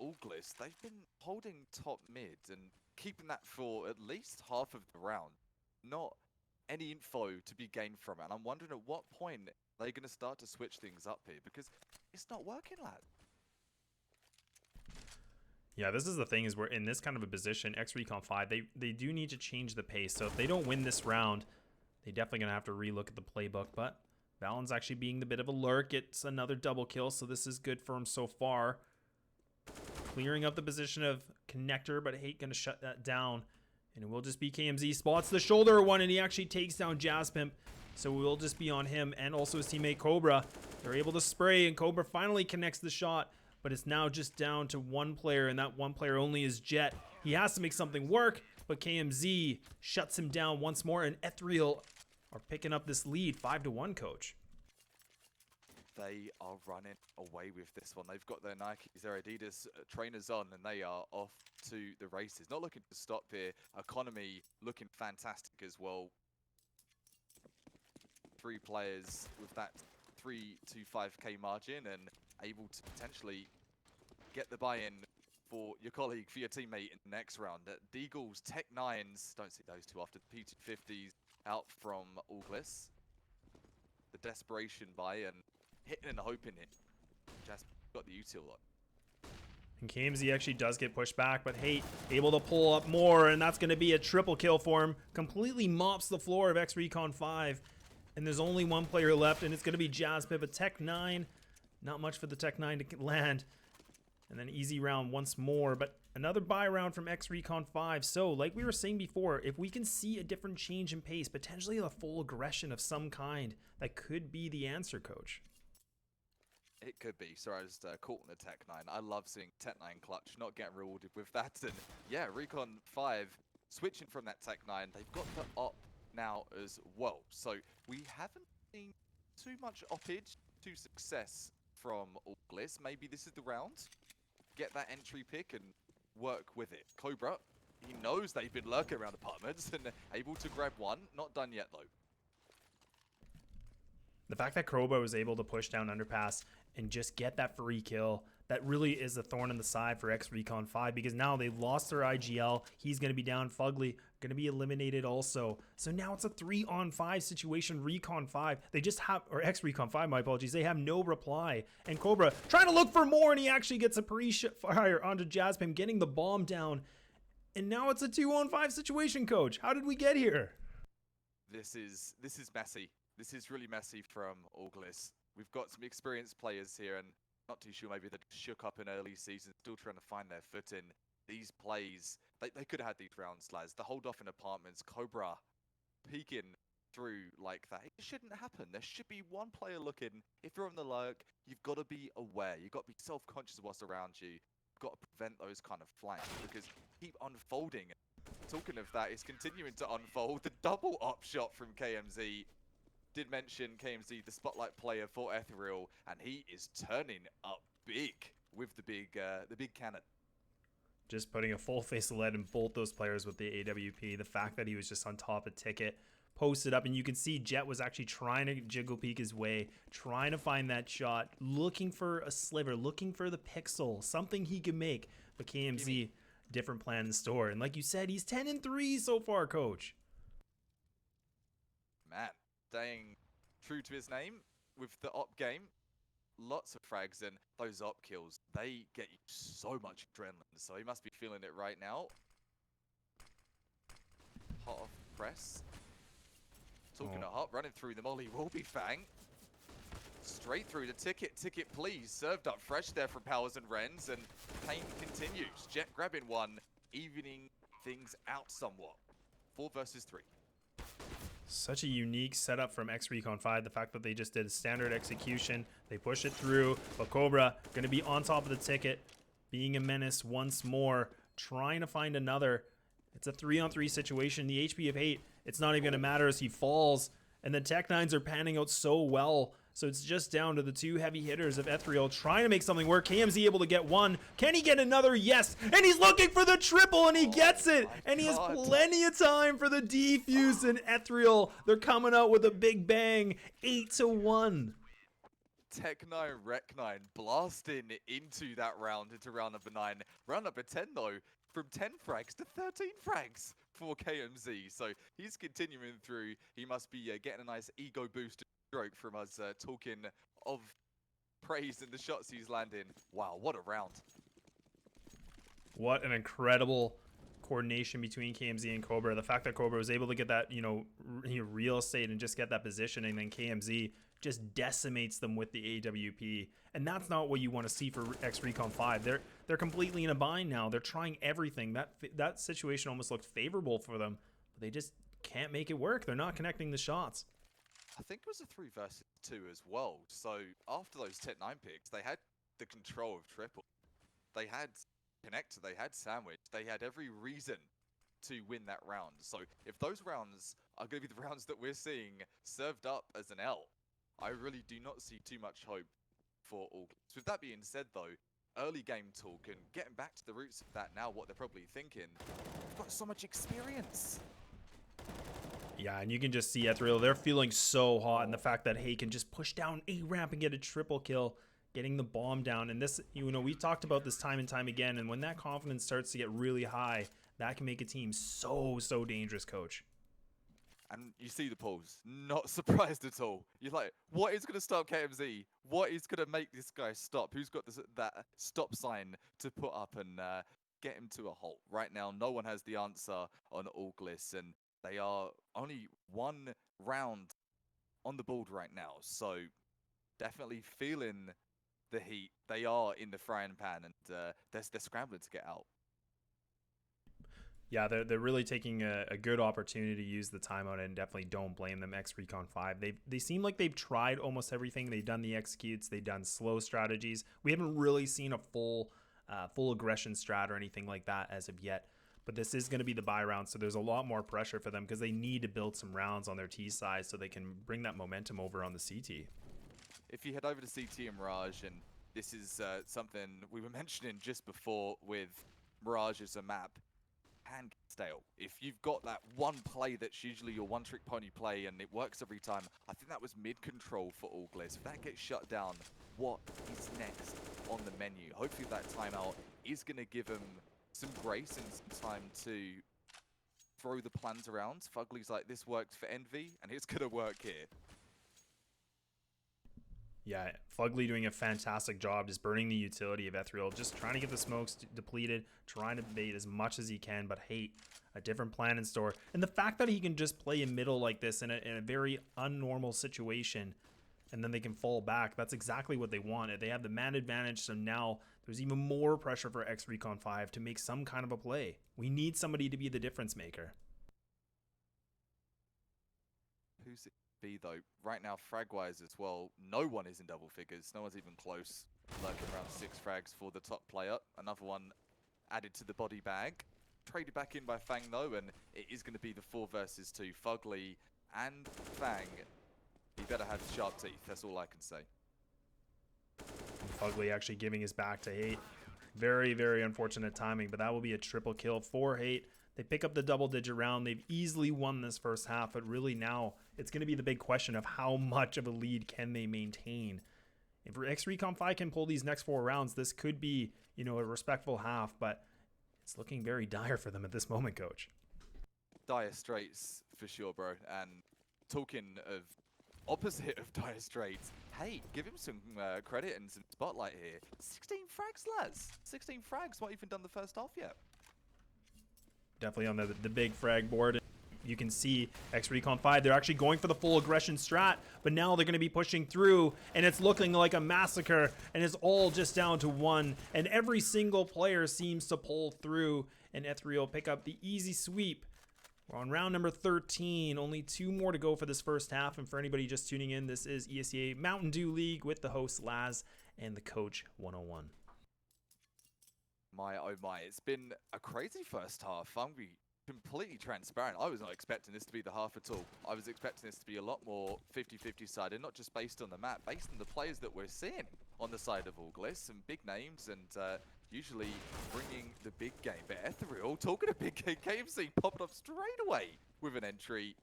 Orgless, they've been holding top mid and keeping that for at least half of the round. Not any info to be gained from it, and I'm wondering at what point they're going to start to switch things up here, because it's not working, lad. Yeah, this is the thing, is we're in this kind of a position. Ex-Recon5, they do need to change the pace. So if they don't win this round, they definitely going to have to relook at the playbook. But Valen's actually being the bit of a lurk. It's another double kill, so this is good for him so far. Clearing up the position of Connector, but Hate going to shut that down. And it will just be KMZ. Spots the shoulder one, and he actually takes down Jazzpimp. So it will just be on him and also his teammate Cobra. They're able to spray, and Cobra finally connects the shot. But it's now just down to one player, and that one player only is Jet. He has to make something work, but KMZ shuts him down once more, and Ethereal are picking up this lead, 5-1, coach. They are running away with this one. They've got their Nikes, their Adidas trainers on, and they are off to the races. Not looking to stop here. Economy looking fantastic as well. 3 players with that 3 to 5k margin and able to potentially get the buy-in for your colleague, for your teammate in the next round. Deagle's Tech 9s, don't see those too often. P250s out from Auglis. The desperation buy and hitting and hoping it. Just got the util on. And KMZ actually does get pushed back, but Hate able to pull up more, and that's going to be a triple kill for him. Completely mops the floor of Ex-Recon5, and there's only one player left, and it's going to be Jazzpimp. A Tech 9, not much for the Tech 9 to land. And then easy round once more, but another buy round from Ex-Recon5. So, like we were saying before, if we can see a different change in pace, potentially a full aggression of some kind, that could be the answer, coach. It could be. Sorry, I was caught on the Tech 9. I love seeing Tech 9 clutch, not getting rewarded with that. And yeah, Recon 5 switching from that Tech 9. They've got the op now as well. So we haven't seen too much oppage to success from Auglis. Maybe this is the round. Get that entry pick and work with it. Cobra, he knows they've been lurking around apartments and able to grab one. Not done yet though. The fact that Cobra was able to push down Underpass and just get that free kill, that really is a thorn in the side for Ex-Recon5, because now they've lost their IGL. He's going to be down. Fugly going to be eliminated also. So now it's a 3-on-5 situation. Recon 5, they just have, or Ex-Recon5, my apologies, they have no reply. And Cobra trying to look for more, and he actually gets a pre-fire onto Jazzpimp, getting the bomb down. And now it's a 2-on-5 situation, coach. How did we get here? This is messy. This is really messy from Auglis. We've got some experienced players here, and not too sure maybe they shook up in early season, still trying to find their footing. These plays, they could have had these rounds, lads. The hold off in apartments, Cobra peeking through like that. It shouldn't happen. There should be one player looking. If you're on the lurk, you've got to be aware. You've got to be self-conscious of what's around you. You've got to prevent those kind of flanks, because keep unfolding. Talking of that, it's continuing to unfold. The double op shot from KMZ. Did mention KMZ, the spotlight player for Ethereal, and he is turning up big with the big cannon. Just putting a full face of lead in both those players with the AWP. The fact that he was just on top of Ticket, posted up, and you can see Jet was actually trying to jiggle peek his way, trying to find that shot, looking for a sliver, looking for the pixel, something he could make. But KMZ, different plan in store. And like you said, he's 10-3 so far, coach. Man, staying true to his name with the op game. Lots of frags, and those op kills, they get you so much adrenaline. So he must be feeling it right now. Hot off the press. Talking of hot, running through the molly will be Fang. Straight through the Ticket. Ticket, please. Served up fresh there from Powers and Rens, and pain continues. Jet grabbing one, evening things out somewhat. 4 versus 3. Such a unique setup from Ex-Recon5. The fact that they just did a standard execution. They push it through, but Cobra going to be on top of the Ticket, being a menace once more, trying to find another. It's a 3-on-3 situation. The HP of Hate, it's not even going to matter as he falls. And the Tech 9s are panning out so well. So it's just down to the 2 heavy hitters of Ethereal trying to make something work. KMZ able to get one. Can he get another? Yes. And he's looking for the triple, and he gets it. And he has plenty of time for the defuse, and Ethereal, they're coming out with a big bang. 8-1. Tech 9, Rec 9 blasting into that round, into round number 9. Round number 10 though, from 10 frags to 13 frags for KMZ. So he's continuing through. He must be getting a nice ego boost stroke from us talking of praise and the shots he's landing. Wow, what a round. What an incredible coordination between KMZ and Cobra. The fact that Cobra was able to get that, real estate and just get that position, and then KMZ just decimates them with the AWP. And that's not what you want to see for Ex-Recon5. They're completely in a bind now. They're trying everything. That situation almost looked favorable for them, but they just can't make it work. They're not connecting the shots. I think it was a 3 versus 2 as well. So after those Tech 9 picks, they had the control of triple. They had connector, they had sandwich, they had every reason to win that round. So if those rounds are going to be the rounds that we're seeing served up as an L, I really do not see too much hope for all. So with that being said though, early game talk and getting back to the roots of that now, what they're probably thinking, we've got so much experience. Yeah, and you can just see Ethereal, they're feeling so hot, and the fact that Hay can just push down a ramp and get a triple kill, getting the bomb down. And this, we've talked about this time and time again, and when that confidence starts to get really high, that can make a team so dangerous, coach. And you see the pulls, not surprised at all. You're like, what is going to stop KMZ? What is going to make this guy stop? Who's got that stop sign to put up and get him to a halt? Right now, no one has the answer on Auglis, and they are only 1 round on the board right now. So definitely feeling the heat. They are in the frying pan, and they're scrambling to get out. Yeah, they're really taking a good opportunity to use the timeout, and definitely don't blame them. Ex-Recon5, they seem like they've tried almost everything. They've done the executes, they've done slow strategies. We haven't really seen a full aggression strat or anything like that as of yet. But this is going to be the buy round, so there's a lot more pressure for them because they need to build some rounds on their T side so they can bring that momentum over on the CT. If you head over to CT and Mirage, and this is something we were mentioning just before with Mirage as a map, can get stale. If you've got that one play that's usually your one-trick pony play and it works every time, I think that was mid-control for Auglis. If that gets shut down, what is next on the menu? Hopefully that timeout is going to give him some grace and some time to throw the plans around. Fugly's like, this worked for Envy, and it's going to work here. Yeah, Fugly doing a fantastic job just burning the utility of Ethereal, just trying to get the smokes depleted, trying to bait as much as he can, but Hate, a different plan in store. And the fact that he can just play in middle like this in a very unnormal situation, and then they can fall back, that's exactly what they wanted. They have the man advantage, so now there's even more pressure for Ex-Recon5 to make some kind of a play. We need somebody to be the difference maker. Who's it be though? Right now, frag-wise as well, no one is in double figures. No one's even close. Lurking around 6 frags for the top player. Another one added to the body bag. Traded back in by Fang though, and it is going to be the 4 versus 2. Fugly and Fang. He better have sharp teeth. That's all I can say. Fugly actually giving his back to Hate. Very unfortunate timing, but that will be a triple kill for Hate. They pick up the double-digit round. They've easily won this first half, but really now it's going to be the big question of how much of a lead can they maintain. If Ex-Recon5 can pull these next 4 rounds, this could be, a respectful half, but it's looking very dire for them at this moment, coach. Dire straits for sure, bro. And talking of opposite of dire straits, hey, give him some credit and some spotlight here. 16 frags, lads. 16 frags. Not even done the first half yet. Definitely on the big frag board. You can see Ex-Recon5, they're actually going for the full aggression strat, but now they're going to be pushing through, and it's looking like a massacre, and it's all just down to 1, and every single player seems to pull through, and Ethereal pick up the easy sweep. We're on round number 13, only 2 more to go for this first half, and for anybody just tuning in, this is ESEA Mountain Dew League with the host Laz and the coach 101. My oh my, it's been a crazy first half. I'm going to be completely transparent. I was not expecting this to be the half at all. I was expecting this to be a lot more 50-50 sided, not just based on the map, based on the players that we're seeing on the side of Auglis. Some big names and usually bringing the big game. But Ethereal, talking a big game, KMC popped up straight away with an entry.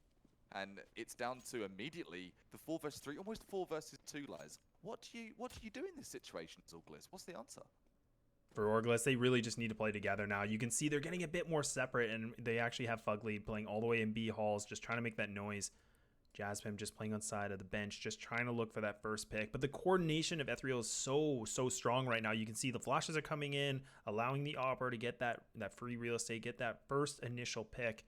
And it's down to immediately the 4 versus 3, almost 4 versus 2 lies. What do you do in this situation, Auglis? What's the answer? For Auglis, they really just need to play together now. You can see they're getting a bit more separate, and they actually have Fugly playing all the way in B halls, just trying to make that noise. Jasmine just playing on side of the bench, just trying to look for that first pick. But the coordination of Ethereal is so strong right now. You can see the flashes are coming in, allowing the Opera to get that free real estate, get that first initial pick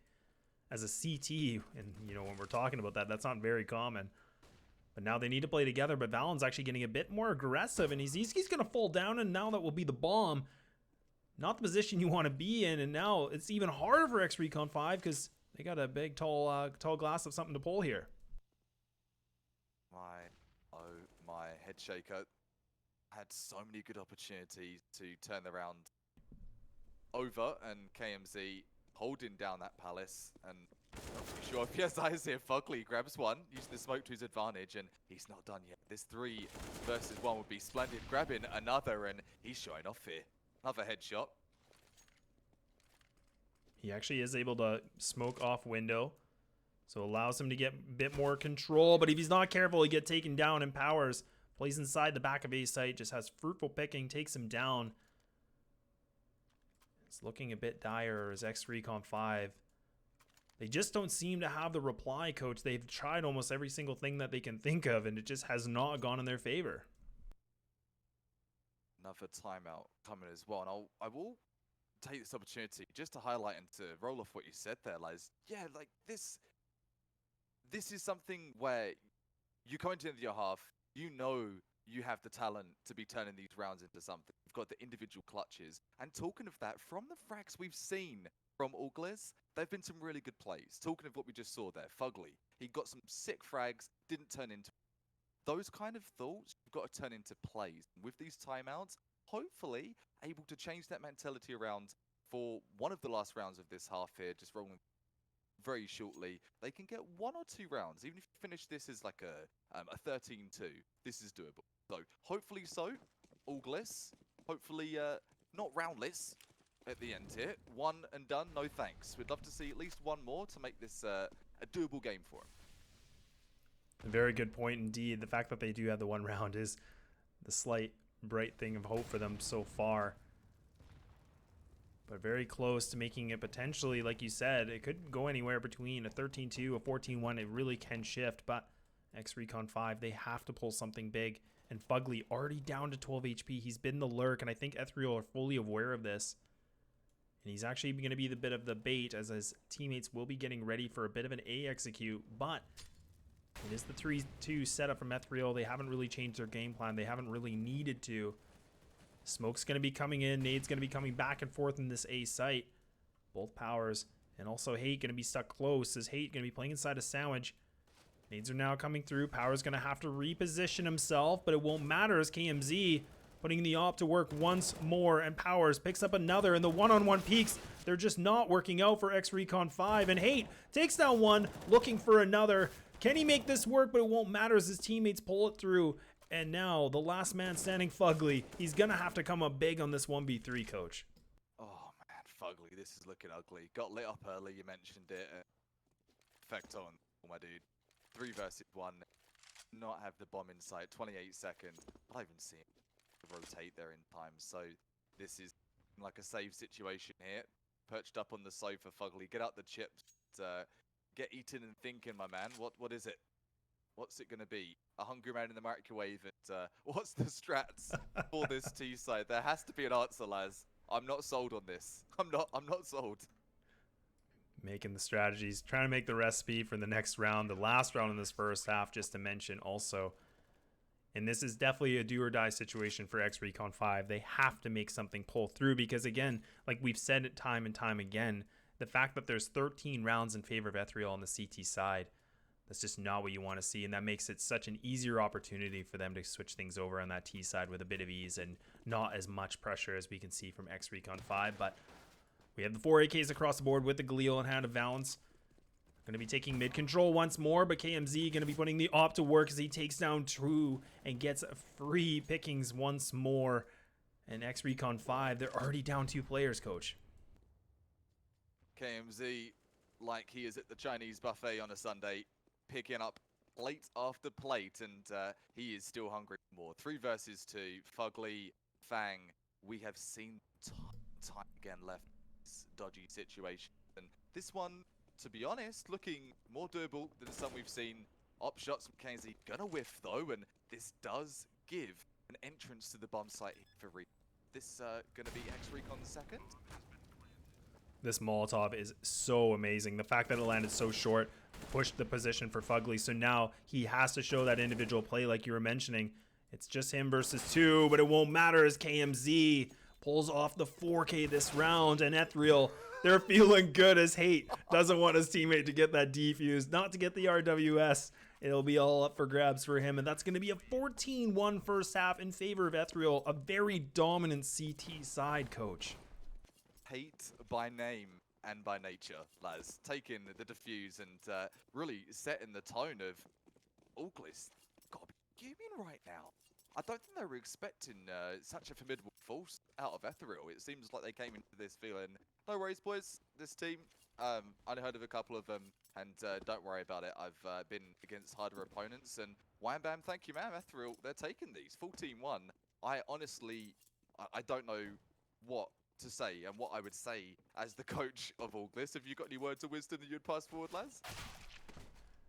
as a CT. And, you know, when we're talking about that, that's not very common. But now they need to play together. But Valen's actually getting a bit more aggressive, and he's going to fall down, and now that will be the bomb. Not the position you want to be in, and now it's even harder for Ex-Recon5 because they got a big, tall glass of something to pull here. My head shaker had so many good opportunities to turn the round over, and KMZ holding down that palace, and not too sure if he has eyes here. Fugly grabs one, uses the smoke to his advantage, and he's not done yet. This 3 versus 1 would be splendid. Grabbing another, and he's showing off here. Another headshot. He actually is able to smoke off window, so allows him to get a bit more control. But if he's not careful, he get taken down. And Powers plays inside the back of A site, just has fruitful picking, takes him down. It's looking a bit dire as Ex-Recon5. They just don't seem to have the reply, coach. They've tried almost every single thing that they can think of, and it just has not gone in their favor. Another timeout coming as well, and I will take this opportunity just to highlight and to roll off what you said there, Liz. Yeah, like this is something where you come into the end of your half, you know you have the talent to be turning these rounds into something. You've got the individual clutches. And talking of that, from the frags we've seen from Auglis, there have been some really good plays. Talking of what we just saw there, Fugly, he got some sick frags, didn't turn into those kind of thoughts. You've got to turn into plays. And with these timeouts, hopefully able to change that mentality around for one of the last rounds of this half here, just rolling very shortly. They can get 1 or 2 rounds. Even if you finish this as like a 13-2, this is doable. So hopefully so, Auglis. Hopefully not roundless at the end here. 1 and done, no thanks. We'd love to see at least 1 more to make this a doable game for him. A very good point indeed. The fact that they do have the 1 round is the slight bright thing of hope for them so far. But very close to making it potentially, like you said, it could go anywhere between a 13-2, a 14-1. It really can shift, but Ex-Recon5, they have to pull something big. And Fugly already down to 12 HP. He's been the lurk, and I think Ethereal are fully aware of this. And he's actually going to be the bit of the bait as his teammates will be getting ready for a bit of an A execute. But it is the 3-2 setup from Ethereal. They haven't really changed their game plan. They haven't really needed to. Smoke's going to be coming in. Nade's going to be coming back and forth in this A site. Both Powers and also Hate going to be stuck close as Hate going to be playing inside a sandwich. Nades are now coming through. Powers going to have to reposition himself, but it won't matter as KMZ putting the op to work once more, and Powers picks up another, and the one-on-one peaks, they're just not working out for Ex-Recon5, and Hate takes down one, looking for another. Can he make this work? But it won't matter as his teammates pull it through. And now, the last man standing, Fugly. He's going to have to come up big on this 1v3, coach. Oh, man, Fugly, this is looking ugly. Got lit up early, you mentioned it. Effect on, my dude. 3 versus 1. Not have the bomb in sight. 28 seconds. I don't even see him rotate there in time. So, this is like a save situation here. Perched up on the sofa, Fugly. Get out the chips. Get eaten and thinking, my man. What is it? What's it going to be? A hungry man in the microwave? And what's the strats for this T side? There has to be an answer, Laz. I'm not sold on this. I'm not sold. Making the strategies, trying to make the recipe for the next round, the last round in this first half, just to mention also. And this is definitely a do or die situation for Ex-Recon5. They have to make something pull through because, again, like we've said it time and time again, the fact that there's 13 rounds in favor of Ethereal on the CT side, that's just not what you want to see, and that makes it such an easier opportunity for them to switch things over on that T side with a bit of ease and not as much pressure as we can see from Ex-Recon5. But we have the 4 AKs across the board with the Galil in hand of Valence. Going to be taking mid control once more, but KMZ going to be putting the op to work as he takes down True and gets free pickings once more. And Ex-Recon5, they're already down 2 players, coach. KMZ, like he is at the Chinese buffet on a Sunday, picking up plate after plate, and he is still hungry for more. 3 versus 2, Fugly, Fang, we have seen time again left this dodgy situation. And this one, to be honest, looking more doable than some we've seen Op shots from KZ gonna whiff though, and this does give an entrance to the bomb site for Reed. This gonna be Ex-Recon second. This Molotov is so amazing. The fact that it landed so short pushed the position for Fugly. So now he has to show that individual play like you were mentioning. It's just him versus 2, but it won't matter as KMZ pulls off the 4K this round. And Ethereal, they're feeling good as hate. Doesn't want his teammate to get that defuse, not to get the RWS. It'll be all up for grabs for him. And that's going to be a 14-1 first half in favor of Ethereal, a very dominant CT side, coach. Hate by name and by nature, Laz. Taking the defuse and really setting the tone of Auglis. Gotta be fuming right now. I don't think they were expecting such a formidable force out of Ethereal. It seems like they came into this feeling, no worries, boys. This team, I heard of a couple of them, and don't worry about it. I've been against harder opponents, and wham bam, thank you, ma'am. Ethereal, they're taking these 14-1. I honestly, I don't know what to say and what I would say as the coach of Auglis. Have you got any words of wisdom that you'd pass forward, Laz?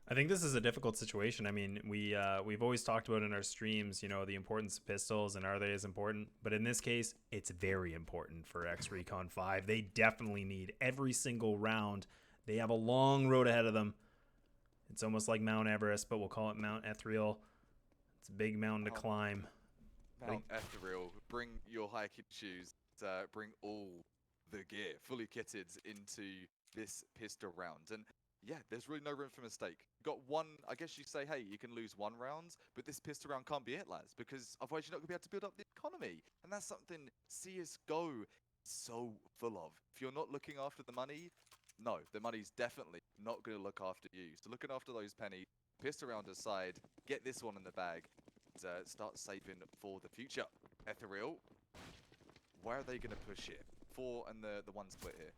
I think this is a difficult situation. I mean, we've always talked about in our streams, you know, the importance of pistols and are they as important? But in this case, it's very important for Ex-Recon5. They definitely need every single round. They have a long road ahead of them. It's almost like Mount Everest, but we'll call it Mount Ethereal. It's a big mountain to climb. Mount Ethereal, bring your hiking shoes. Bring all the gear fully kitted into this pistol round. And yeah, there's really no room for mistake. Got one, I guess you say, hey, you can lose one round, but this pistol round can't be it, Laz, because otherwise you're not going to be able to build up the economy. And that's something CSGO is so full of. If you're not looking after the money, no, the money's definitely not going to look after you. So looking after those pennies, pistol round aside, get this one in the bag, and start saving for the future. Ethereal, where are they going to push it? 4 and the 1 split here.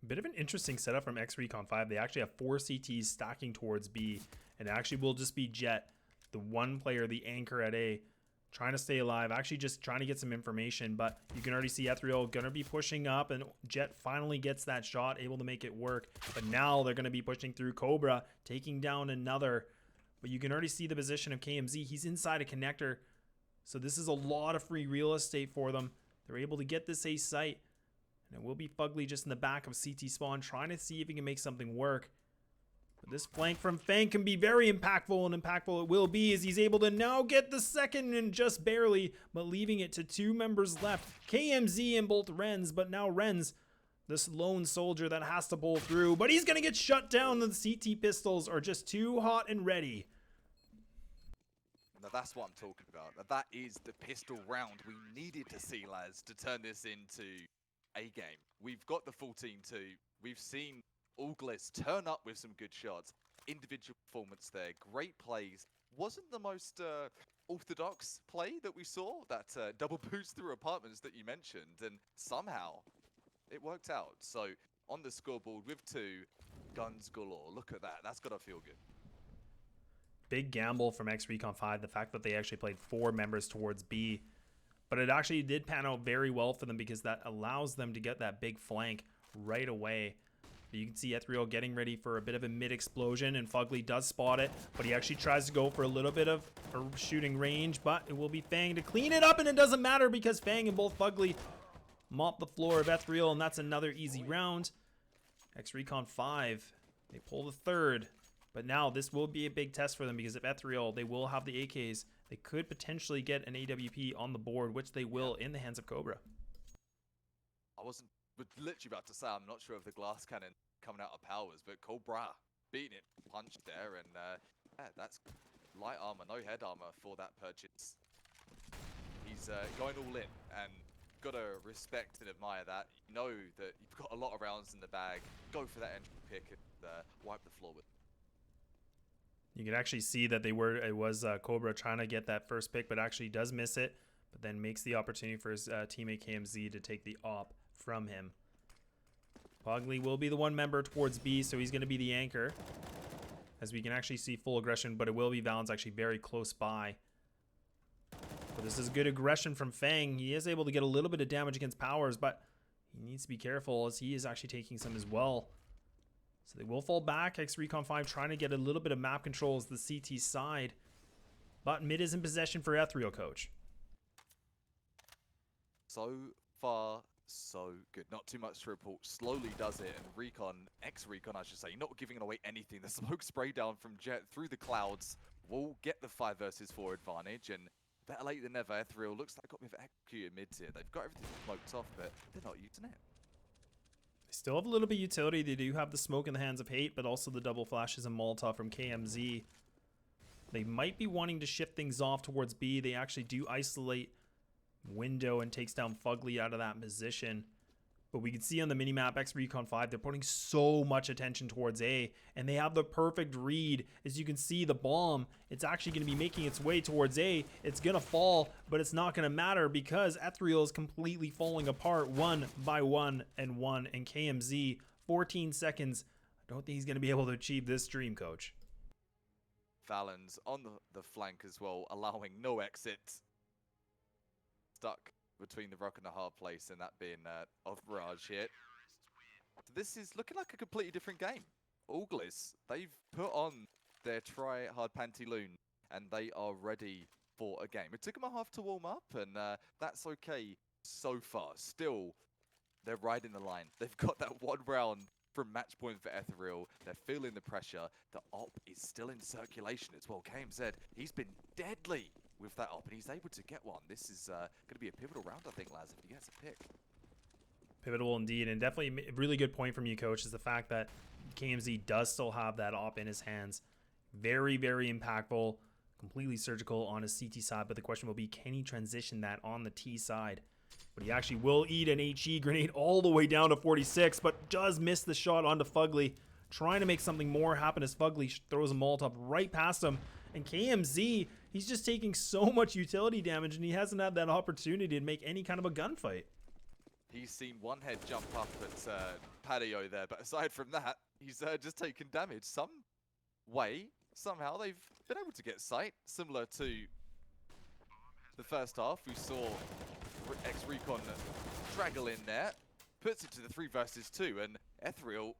Bit of an interesting setup from Ex-Recon5. They actually have 4 CTs stacking towards B, and it actually will just be Jet, the one player, the anchor at A, trying to stay alive, actually just trying to get some information. But you can already see Ethereal going to be pushing up, and Jet finally gets that shot, able to make it work. But now they're going to be pushing through Cobra, taking down another. But you can already see the position of KMZ. He's inside a connector, so this is a lot of free real estate for them. They're able to get this A site. And it will be Fugly just in the back of CT spawn, trying to see if he can make something work. But this flank from Fang can be very impactful, and impactful it will be as he's able to now get the second and just barely, but leaving it to 2 members left. KMZ and both Renz, but now Renz, this lone soldier that has to pull through, but he's going to get shut down. The CT pistols are just too hot and ready. Now that's what I'm talking about. Now that is the pistol round we needed to see, Laz, to turn this into a game. We've got the 14-2. We've seen Auglis turn up with some good shots. Individual performance there. Great plays. Wasn't the most orthodox play that we saw, that double boost through apartments that you mentioned, and somehow it worked out. So on the scoreboard with 2, guns galore. Look at that. That's got to feel good. Big gamble from Ex-Recon5, the fact that they actually played 4 members towards B. But it actually did pan out very well for them because that allows them to get that big flank right away. But you can see Ethereal getting ready for a bit of a mid-explosion, and Fugly does spot it, but he actually tries to go for a little bit of a shooting range, but it will be Fang to clean it up, and it doesn't matter because Fang and both Fugly mop the floor of Ethereal, and that's another easy round. Ex-Recon5, they pull the 3rd, but now this will be a big test for them because if Ethereal, they will have the AKs. They could potentially get an AWP on the board, which they will in the hands of Cobra. I was literally about to say, I'm not sure of the glass cannon coming out of powers, but Cobra beating it, punch there, and yeah, that's light armor, no head armor for that purchase. He's going all in, and gotta respect and admire that. You know that you've got a lot of rounds in the bag. Go for that entry pick and wipe the floor with it. You can actually see that it was Cobra trying to get that first pick, but actually does miss it, but then makes the opportunity for his teammate KMZ to take the op from him. Fugly will be the 1 member towards B, so he's going to be the anchor, as we can actually see full aggression, but it will be Valens actually very close by. But this is good aggression from Fang. He is able to get a little bit of damage against powers, but he needs to be careful as he is actually taking some as well. So they will fall back. Ex-Recon5 trying to get a little bit of map control as the CT side. But mid is in possession for Ethereal, coach. So far, so good. Not too much to report. Slowly does it, and Recon, Ex-Recon, I should say, not giving away anything. The smoke spray down from Jet through the clouds will get the 5 versus 4 advantage, and better late than never. Ethereal looks like got a bit of executed mid tier. They've got everything smoked off, but they're not using it. They still have a little bit of utility. They do have the smoke in the hands of Hate, but also the double flashes and Molotov from KMZ. They might be wanting to shift things off towards B. They actually do isolate Window and takes down Fugly out of that position. But we can see on the minimap, Ex-Recon5, they're putting so much attention towards A, and they have the perfect read. As you can see, the bomb, it's actually going to be making its way towards A. It's going to fall, but it's not going to matter because Ethereal is completely falling apart one by one, and KMZ, 14 seconds. I don't think he's going to be able to achieve this dream, coach. Valens on the flank as well, allowing no exit. Stuck between the rock and the hard place, and that being of Raj here. So this is looking like a completely different game. Auglis, they've put on their try-hard pantaloon, and they are ready for a game. It took them a half to warm up, and that's okay so far. Still, they're riding the line. They've got that one round from match point for Ethereal. They're feeling the pressure. The op is still in circulation as well. KMZ, he's been deadly with that op, and he's able to get one. This is going to be a pivotal round, I think, Laz, if he gets a pick. Pivotal indeed, and definitely a really good point from you, coach, is the fact that KMZ does still have that op in his hands. Very, very impactful, completely surgical on his CT side, but the question will be, can he transition that on the T side? But he actually will eat an HE grenade all the way down to 46, but does miss the shot onto Fugly, trying to make something more happen as Fugly throws a Molotov right past him. And KMZ, he's just taking so much utility damage, and he hasn't had that opportunity to make any kind of a gunfight. He's seen one head jump up at patio there, but aside from that, he's just taken damage. Some way, somehow, they've been able to get sight, similar to the first half. We saw Ex-Recon straggle in there, puts it to the 3 versus 2, and Ethereal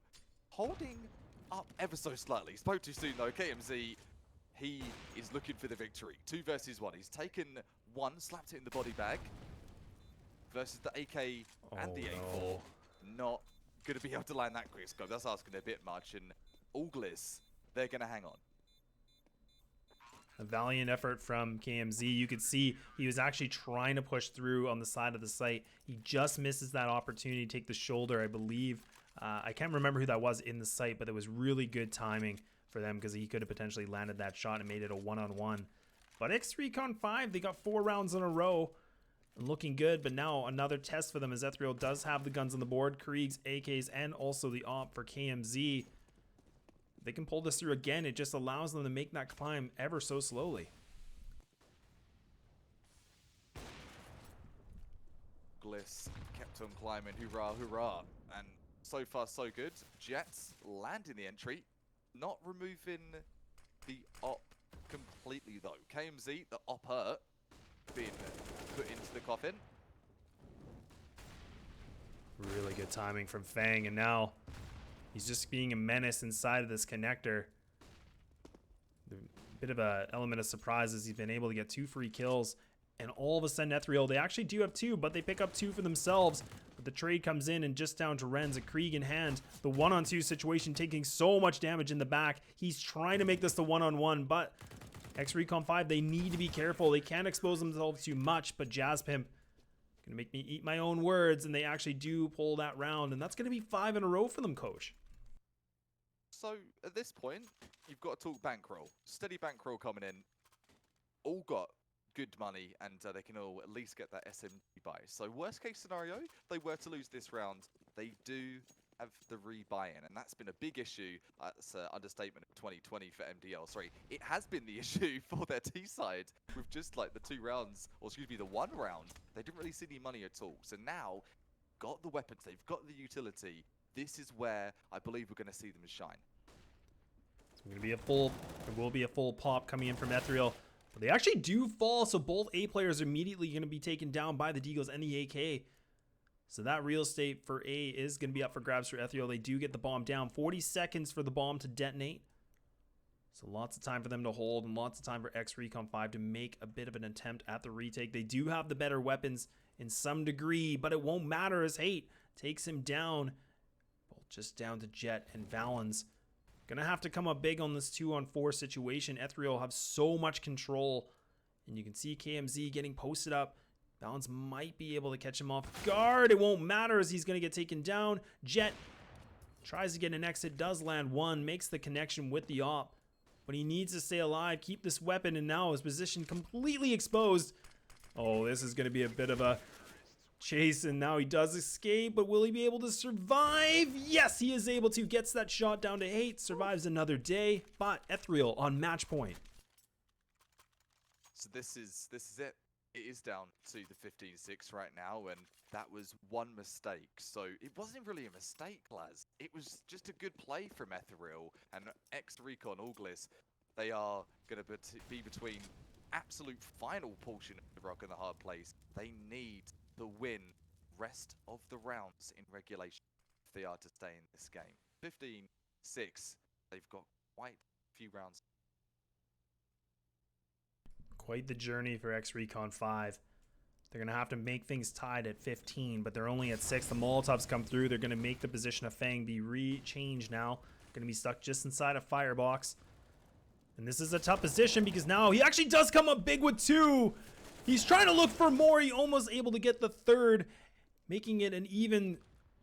holding up ever so slightly. Spoke too soon though. KMZ, he is looking for the victory. 2 versus 1. He's taken 1, slapped it in the body bag. Versus the AK and the A4. Not going to be able to land that quick scope. That's asking a bit much. And Auglis, they're going to hang on. A valiant effort from KMZ. You could see he was actually trying to push through on the side of the site. He just misses that opportunity to take the shoulder, I believe. I can't remember who that was in the site, but it was really good timing for them because he could have potentially landed that shot and made it a one-on-one. But Ex-Recon5, they got 4 rounds in a row. Looking good, but now another test for them as Ethereal does have the guns on the board. Kriegs, AKs, and also the op for KMZ. They can pull this through again. It just allows them to make that climb ever so slowly. Gliss kept on climbing. Hoorah, hoorah. And so far, so good. Jets landing the entry. Not removing the op completely, though. KMZ, the op hurt, being put into the coffin. Really good timing from Fang, and now he's just being a menace inside of this connector. A bit of an element of surprise as he's been able to get 2 free kills, and all of a sudden Ethereal, they actually do have 2, but they pick up 2 for themselves. But the trade comes in, and just down to Renz, a Krieg in hand. The 1-on-2 situation taking so much damage in the back. He's trying to make this the 1-on-1, but Ex-Recon5, they need to be careful. They can't expose themselves too much, but Jazzpimp gonna make me eat my own words, and they actually do pull that round, and that's gonna be 5 in a row for them, coach. So at this point, you've got to talk bankroll. Steady bankroll coming in. All got good money, and they can all at least get that SMG buy. So worst case scenario, they were to lose this round, they do have the rebuy-in, and that's been a big issue. That's an understatement of 2020 for MDL. Sorry, it has been the issue for their T side with just like the 2 rounds, or excuse me, the 1 round. They didn't really see any money at all. So now, got the weapons, they've got the utility. This is where I believe we're going to see them shine. It's going to be there will be a full pop coming in from Ethereal. But they actually do fall, so both A players are immediately going to be taken down by the Deagles and the AK. So that real estate for A is going to be up for grabs for Ethereal. They do get the bomb down. 40 seconds for the bomb to detonate. So lots of time for them to hold and lots of time for Ex-Recon5 to make a bit of an attempt at the retake. They do have the better weapons in some degree, but it won't matter as Hate takes him down. Both just down to Jet and Valens. Gonna have to come up big on this 2-on-4 situation. Ethereal have so much control. And you can see KMZ getting posted up. Valens might be able to catch him off guard. It won't matter as he's gonna get taken down. Jet tries to get an exit, does land one, makes the connection with the op. But he needs to stay alive, keep this weapon, and now his position completely exposed. Oh, this is gonna be a bit of a chase, and now he does escape, but will he be able to survive? Yes, he is able to. Gets that shot down to Hate, survives another day, but Ethereal on match point. So this is it. It is down to the 15-6 right now, and that was one mistake. So it wasn't really a mistake, lads. It was just a good play from Ethereal and Ex-Recon Auglis. They are going to be between absolute final portion of the rock and the hard place. They need to win rest of the rounds in regulation if they are to stay in this game. 15-6, they've got quite a few rounds. Quite the journey for Ex-Recon5. They're going to have to make things tied at 15, but they're only at 6. The Molotovs come through. They're going to make the position of Fang be re-changed now. Going to be stuck just inside a firebox. And this is a tough position because now he actually does come up big with 2. He's trying to look for more. He almost able to get the 3rd, making it an even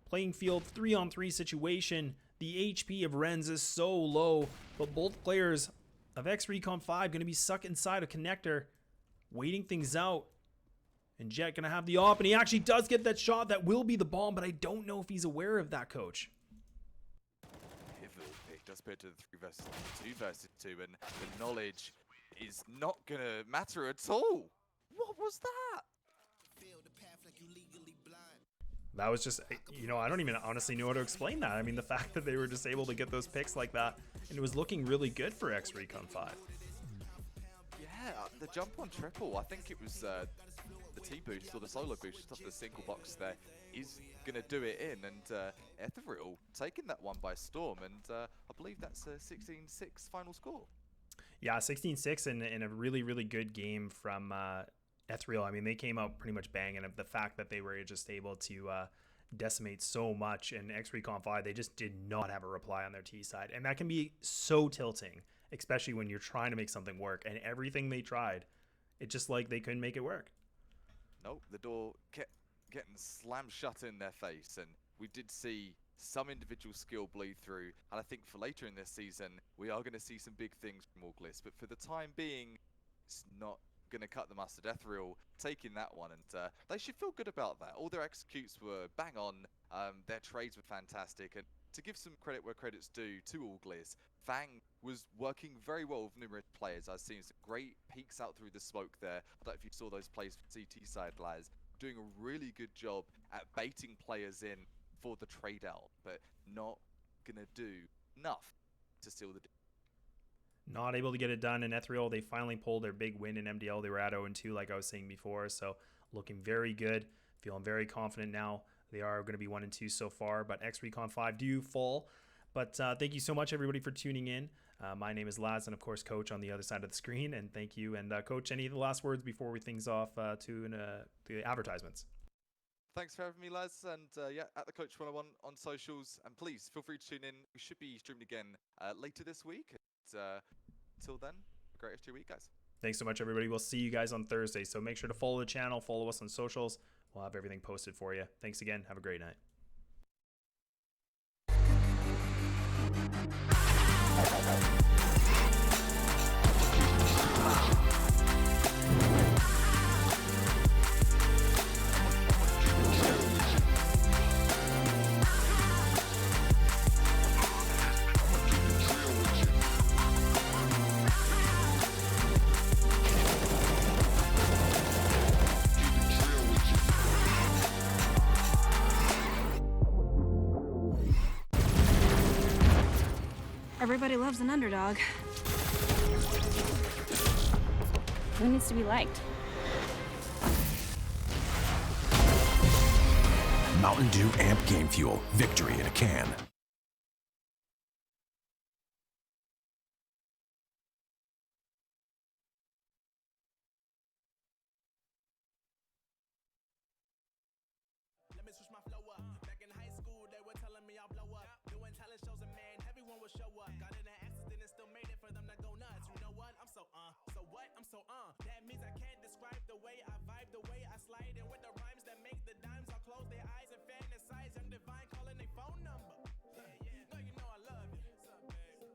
playing field 3-on-3 situation. The HP of Renz is so low, but both players of Ex-Recon5 going to be stuck inside a connector, waiting things out. And Jet going to have the op, and he actually does get that shot. That will be the bomb, but I don't know if he's aware of that, Coach. It does put to the 3 versus 2 versus 2, and the knowledge is not going to matter at all. What was that? That was just, you know, I don't even honestly know how to explain that. I mean, the fact that they were just able to get those picks like that, and it was looking really good for Ex-Recon5. Yeah, the jump on triple, I think it was the T-boost or the solo boost just off the single box there is going to do it in, and Ethereal taking that one by storm, and I believe that's a 16-6 final score. Yeah, 16-6 in a really, really good game from Ethereal. I mean, they came out pretty much banging. The fact that they were just able to decimate so much, and Ex-Recon5, they just did not have a reply on their T side. And that can be so tilting, especially when you're trying to make something work. And everything they tried, it just like they couldn't make it work. Nope, the door kept getting slammed shut in their face, and we did see some individual skill bleed through, and I think for later in this season we are going to see some big things from Auglis, but for the time being it's not going to cut the mustard. Ethereal taking that one, and they should feel good about that. All their executes were bang on, their trades were fantastic, and to give some credit where credit's due to Auglis, Fang was working very well with numerous players. I've seen some great peeks out through the smoke there. I don't know if you saw those plays for CT side, Laz, doing a really good job at baiting players in for the trade out, but not gonna do enough to seal the deal. Not able to get it done in Ethereal. They finally pulled their big win in MDL. They were at 0-2 like I was saying before, so looking very good, feeling very confident now. They are going to be 1-2 so far, but Ex-Recon5 do fall. But thank you so much, everybody, for tuning in. My name is Laz, and of course, Coach on the other side of the screen. And thank you. And Coach, any of the last words before we things off to the advertisements? Thanks for having me, Laz. And yeah, at the Coach 101 on socials. And please feel free to tune in. We should be streaming again later this week. Till then, great rest of your week, guys. Thanks so much, everybody. We'll see you guys on Thursday. So make sure to follow the channel, follow us on socials. We'll have everything posted for you. Thanks again. Have a great night. Everybody loves an underdog. Who needs to be liked? Mountain Dew Amp Game Fuel. Victory in a can. Let me switch my flow up. Back in high school, they were telling me I'll blow up. Doing talent shows and man, everyone will show up. Got in an accident and still made it for them to go nuts. You know what? I'm so so what? I'm so That means I can't describe the way I vibe, the way I slide in with the rhymes that make the dimes. I'll close their eyes and fantasize. Young Divine calling their phone number. No, you know I love you.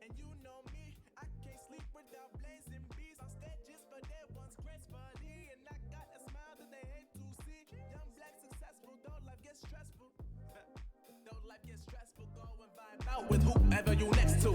And you know me, I can't sleep without blazing beats. On stages for their ones gracefully. And I got a smile that they hate to see. Young black successful, though life gets stressful. Though life gets stressful, go and vibe out with whoever you next to.